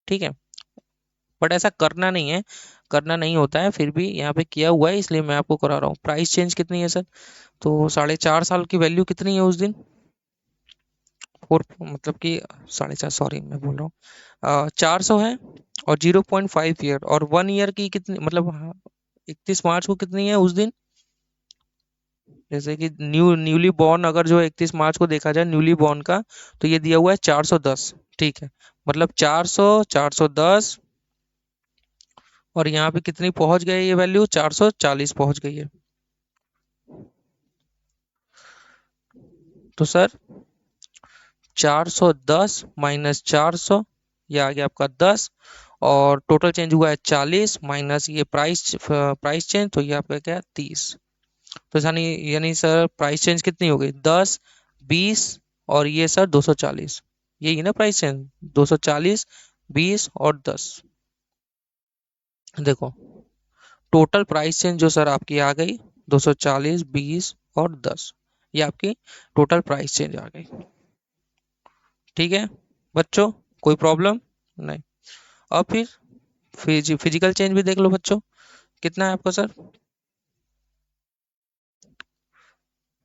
ठीक है? बट ऐसा करना नहीं है, करना नहीं होता है, फिर भी यहाँ पे किया हुआ है इसलिए मैं आपको करा रहा हूँ। प्राइस चेंज कितनी है सर? तो 4.5 साल की वैल्यू कितनी है उस दिन? फोर मतलब कि 4.5, सॉरी मैं बोल रहा हूँ 400 है, और 0.5 ईयर, और 1 ईयर की कितनी मतलब 31 मार्च को कितनी है उस दिन? जैसे कि न्यूली बॉर्न, अगर जो 31 मार्च को देखा जाए न्यूली बॉर्न का, तो ये दिया हुआ है 410, ठीक है? मतलब 400, 410, और यहाँ पे कितनी पहुंच गई ये वैल्यू? 440 पहुंच गई है। तो सर 410 माइनस 400, ये आ गया आपका 10, और टोटल चेंज हुआ है 40 माइनस ये प्राइस चेंज, तो ये आपका क्या है 30। तो यानी यानी सर प्राइस चेंज कितनी हो गई? 10, 20, और ये सर 240, यही है ना प्राइस चेंज? 240, 20 और 10। देखो टोटल प्राइस चेंज जो सर आपकी आ गई 240, 20 और 10, ये आपकी टोटल प्राइस चेंज आ गई। ठीक है बच्चों, कोई प्रॉब्लम नहीं? अब फिर फिजिकल चेंज भी देख लो बच्चों, कितना है आपका सर?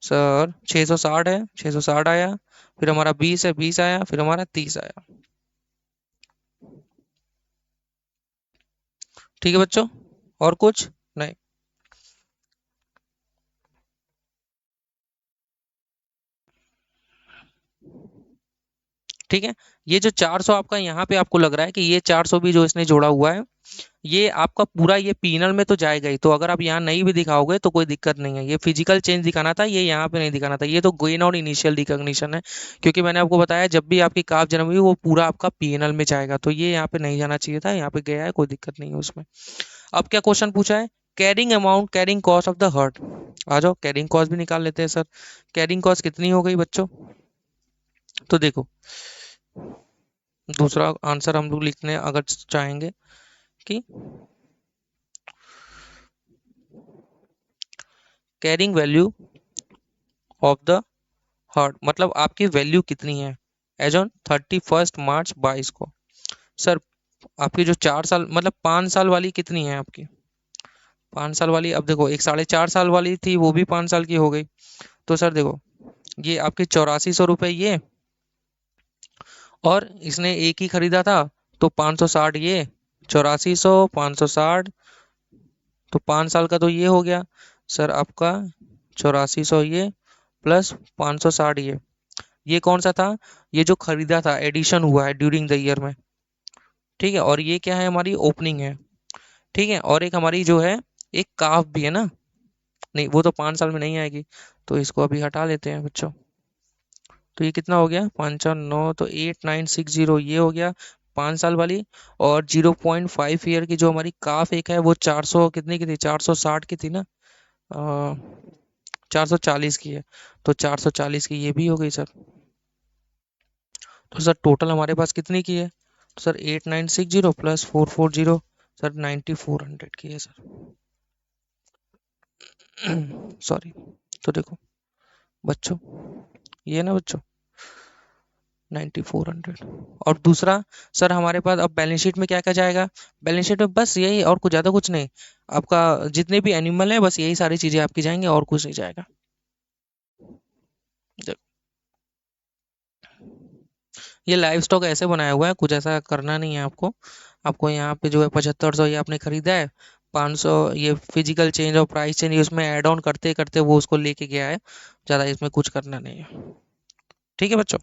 सर 660 है, 660 आया, फिर हमारा 20 है, 20 आया, फिर हमारा 30 आया। ठीक है बच्चों, और कुछ नहीं? ठीक है, ये जो 400 आपका यहाँ पे आपको लग रहा है कि ये 400 भी जो इसने जोड़ा हुआ है, ये आपका पूरा ये पीनल में तो जाएगा ही। तो अगर आप यहाँ नहीं भी दिखाओगे तो कोई दिक्कत नहीं है, ये फिजिकल चेंज दिखाना था, ये यहाँ पे नहीं दिखाना था। ये तो गेन और इनिशियल रिकॉग्निशन है, क्योंकि मैंने आपको बताया जब भी आपकी काफ जन्म हुई वो पूरा आपका पीएनएल में जाएगा, तो ये यहाँ पे नहीं जाना चाहिए था, यहाँ पे गया है, कोई दिक्कत नहीं है उसमें। अब क्या क्वेश्चन पूछा है? Carrying amount, carrying cost of the herd. आ जाओ कैरिंग कॉस्ट भी निकाल लेते हैं सर। कैरिंग कॉस्ट कितनी हो गई बच्चों? तो देखो, दूसरा आंसर हम लोग लिखने अगर चाहेंगे कि carrying value of the herd, मतलब आपकी वैल्यू कितनी है एज ऑन 31 मार्च 22 को। सर आपकी जो 4 साल मतलब 5 साल वाली कितनी है आपकी? 5 साल वाली, अब देखो एक 4.5 साल वाली थी, वो भी 5 साल की हो गई। तो सर देखो, ये आपके 8400 रुपये ये, और इसने एक ही खरीदा था, तो 560 ये, 8400, 560, तो 5 साल का तो ये हो गया सर आपका 8400 ये प्लस 560 ये कौन सा था? ये जो खरीदा था, एडिशन हुआ है ड्यूरिंग द ईयर में, ठीक है? और ये क्या है? हमारी ओपनिंग है, ठीक है? और एक हमारी जो है एक काफ भी है ना, नहीं वो तो 5 साल में नहीं आएगी, तो इसको अभी हटा लेते हैं बच्चों। तो ये कितना हो गया? 5 और 9, तो 8960 ये हो गया 5 साल वाली। और 0.5 ईयर की जो हमारी काफ एक है, वो 400 कितने की थी? 460 की थी ना? 440 की है, तो 440 की ये भी हो गई सर। तो सर टोटल हमारे पास कितने की है? तो सर 8960 प्लस 440, सर 9400 की है सर। सॉरी। तो देखो बच्चों, ये है ना बच्चों 9400। और दूसरा सर हमारे पास अब बैलेंस शीट में क्या क्या जाएगा? बैलेंस शीट में बस यही, और कुछ ज़्यादा कुछ नहीं। आपका जितने भी एनिमल है बस यही सारी चीज़ें आपकी जाएंगी, और कुछ नहीं जाएगा। देखो, ये लाइव स्टॉक ऐसे बनाया हुआ है, कुछ ऐसा करना नहीं है आपको। आपको यहाँ पे जो है 7500 ये आपने खरीदा है, 500 ये फिजिकल चेंज और प्राइस चेंज उसमें ऐड ऑन करते करते वो उसको लेके गया है, ज़्यादा इसमें कुछ करना नहीं है। ठीक है बच्चों?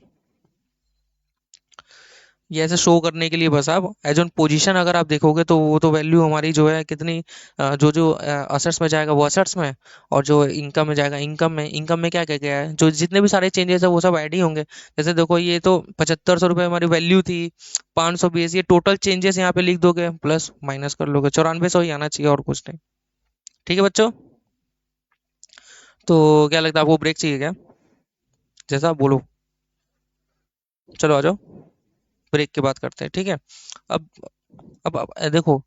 ये ऐसे शो करने के लिए बस आप एज ऑन पोजीशन अगर आप देखोगे तो वो तो वैल्यू हमारी जो है कितनी जो जो असेट्स में जाएगा वो असेट्स में, और जो इनकम में जाएगा इनकम में। इनकम में क्या क्या गया है, जो जितने भी सारे चेंजेस है वो सब ऐड ही होंगे। जैसे देखो ये तो 7500 रुपये हमारी वैल्यू थी, 520 ये टोटल चेंजेस यहाँ पे लिख दोगे, प्लस माइनस कर लोगे, 9400 ही आना चाहिए और कुछ नहीं। ठीक है बच्चों, तो क्या लगता है आपको ब्रेक चाहिए क्या? जैसा आप बोलो। चलो आ जाओ, ब्रेक की बात करते हैं, ठीक है। अब अब देखो,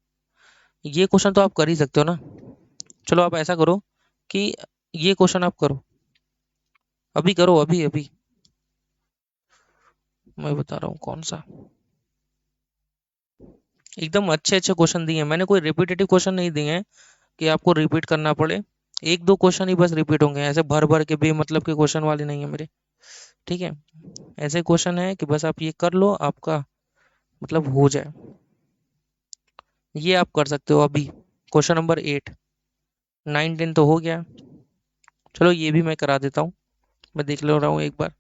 ये क्वेश्चन तो आप कर ही सकते हो ना। चलो आप ऐसा करो कि ये क्वेश्चन आप करो, अभी करो, अभी अभी मैं बता रहा हूँ कौन सा। एकदम अच्छे अच्छे क्वेश्चन दिए हैं मैंने, कोई रिपीटेटिव क्वेश्चन नहीं दिए हैं कि आपको रिपीट करना पड़े। एक दो क्वेश्चन ही बस रिपीट होंगे, ऐसे भर भर के बेमतलब के क्वेश्चन वाले नहीं है मेरे। ठीक है, ऐसे क्वेश्चन है कि बस आप ये कर लो, आपका मतलब हो जाए। ये आप कर सकते हो अभी। क्वेश्चन नंबर 8, 9 10 तो हो गया। चलो ये भी मैं करा देता हूँ, मैं देख ले रहा हूँ एक बार।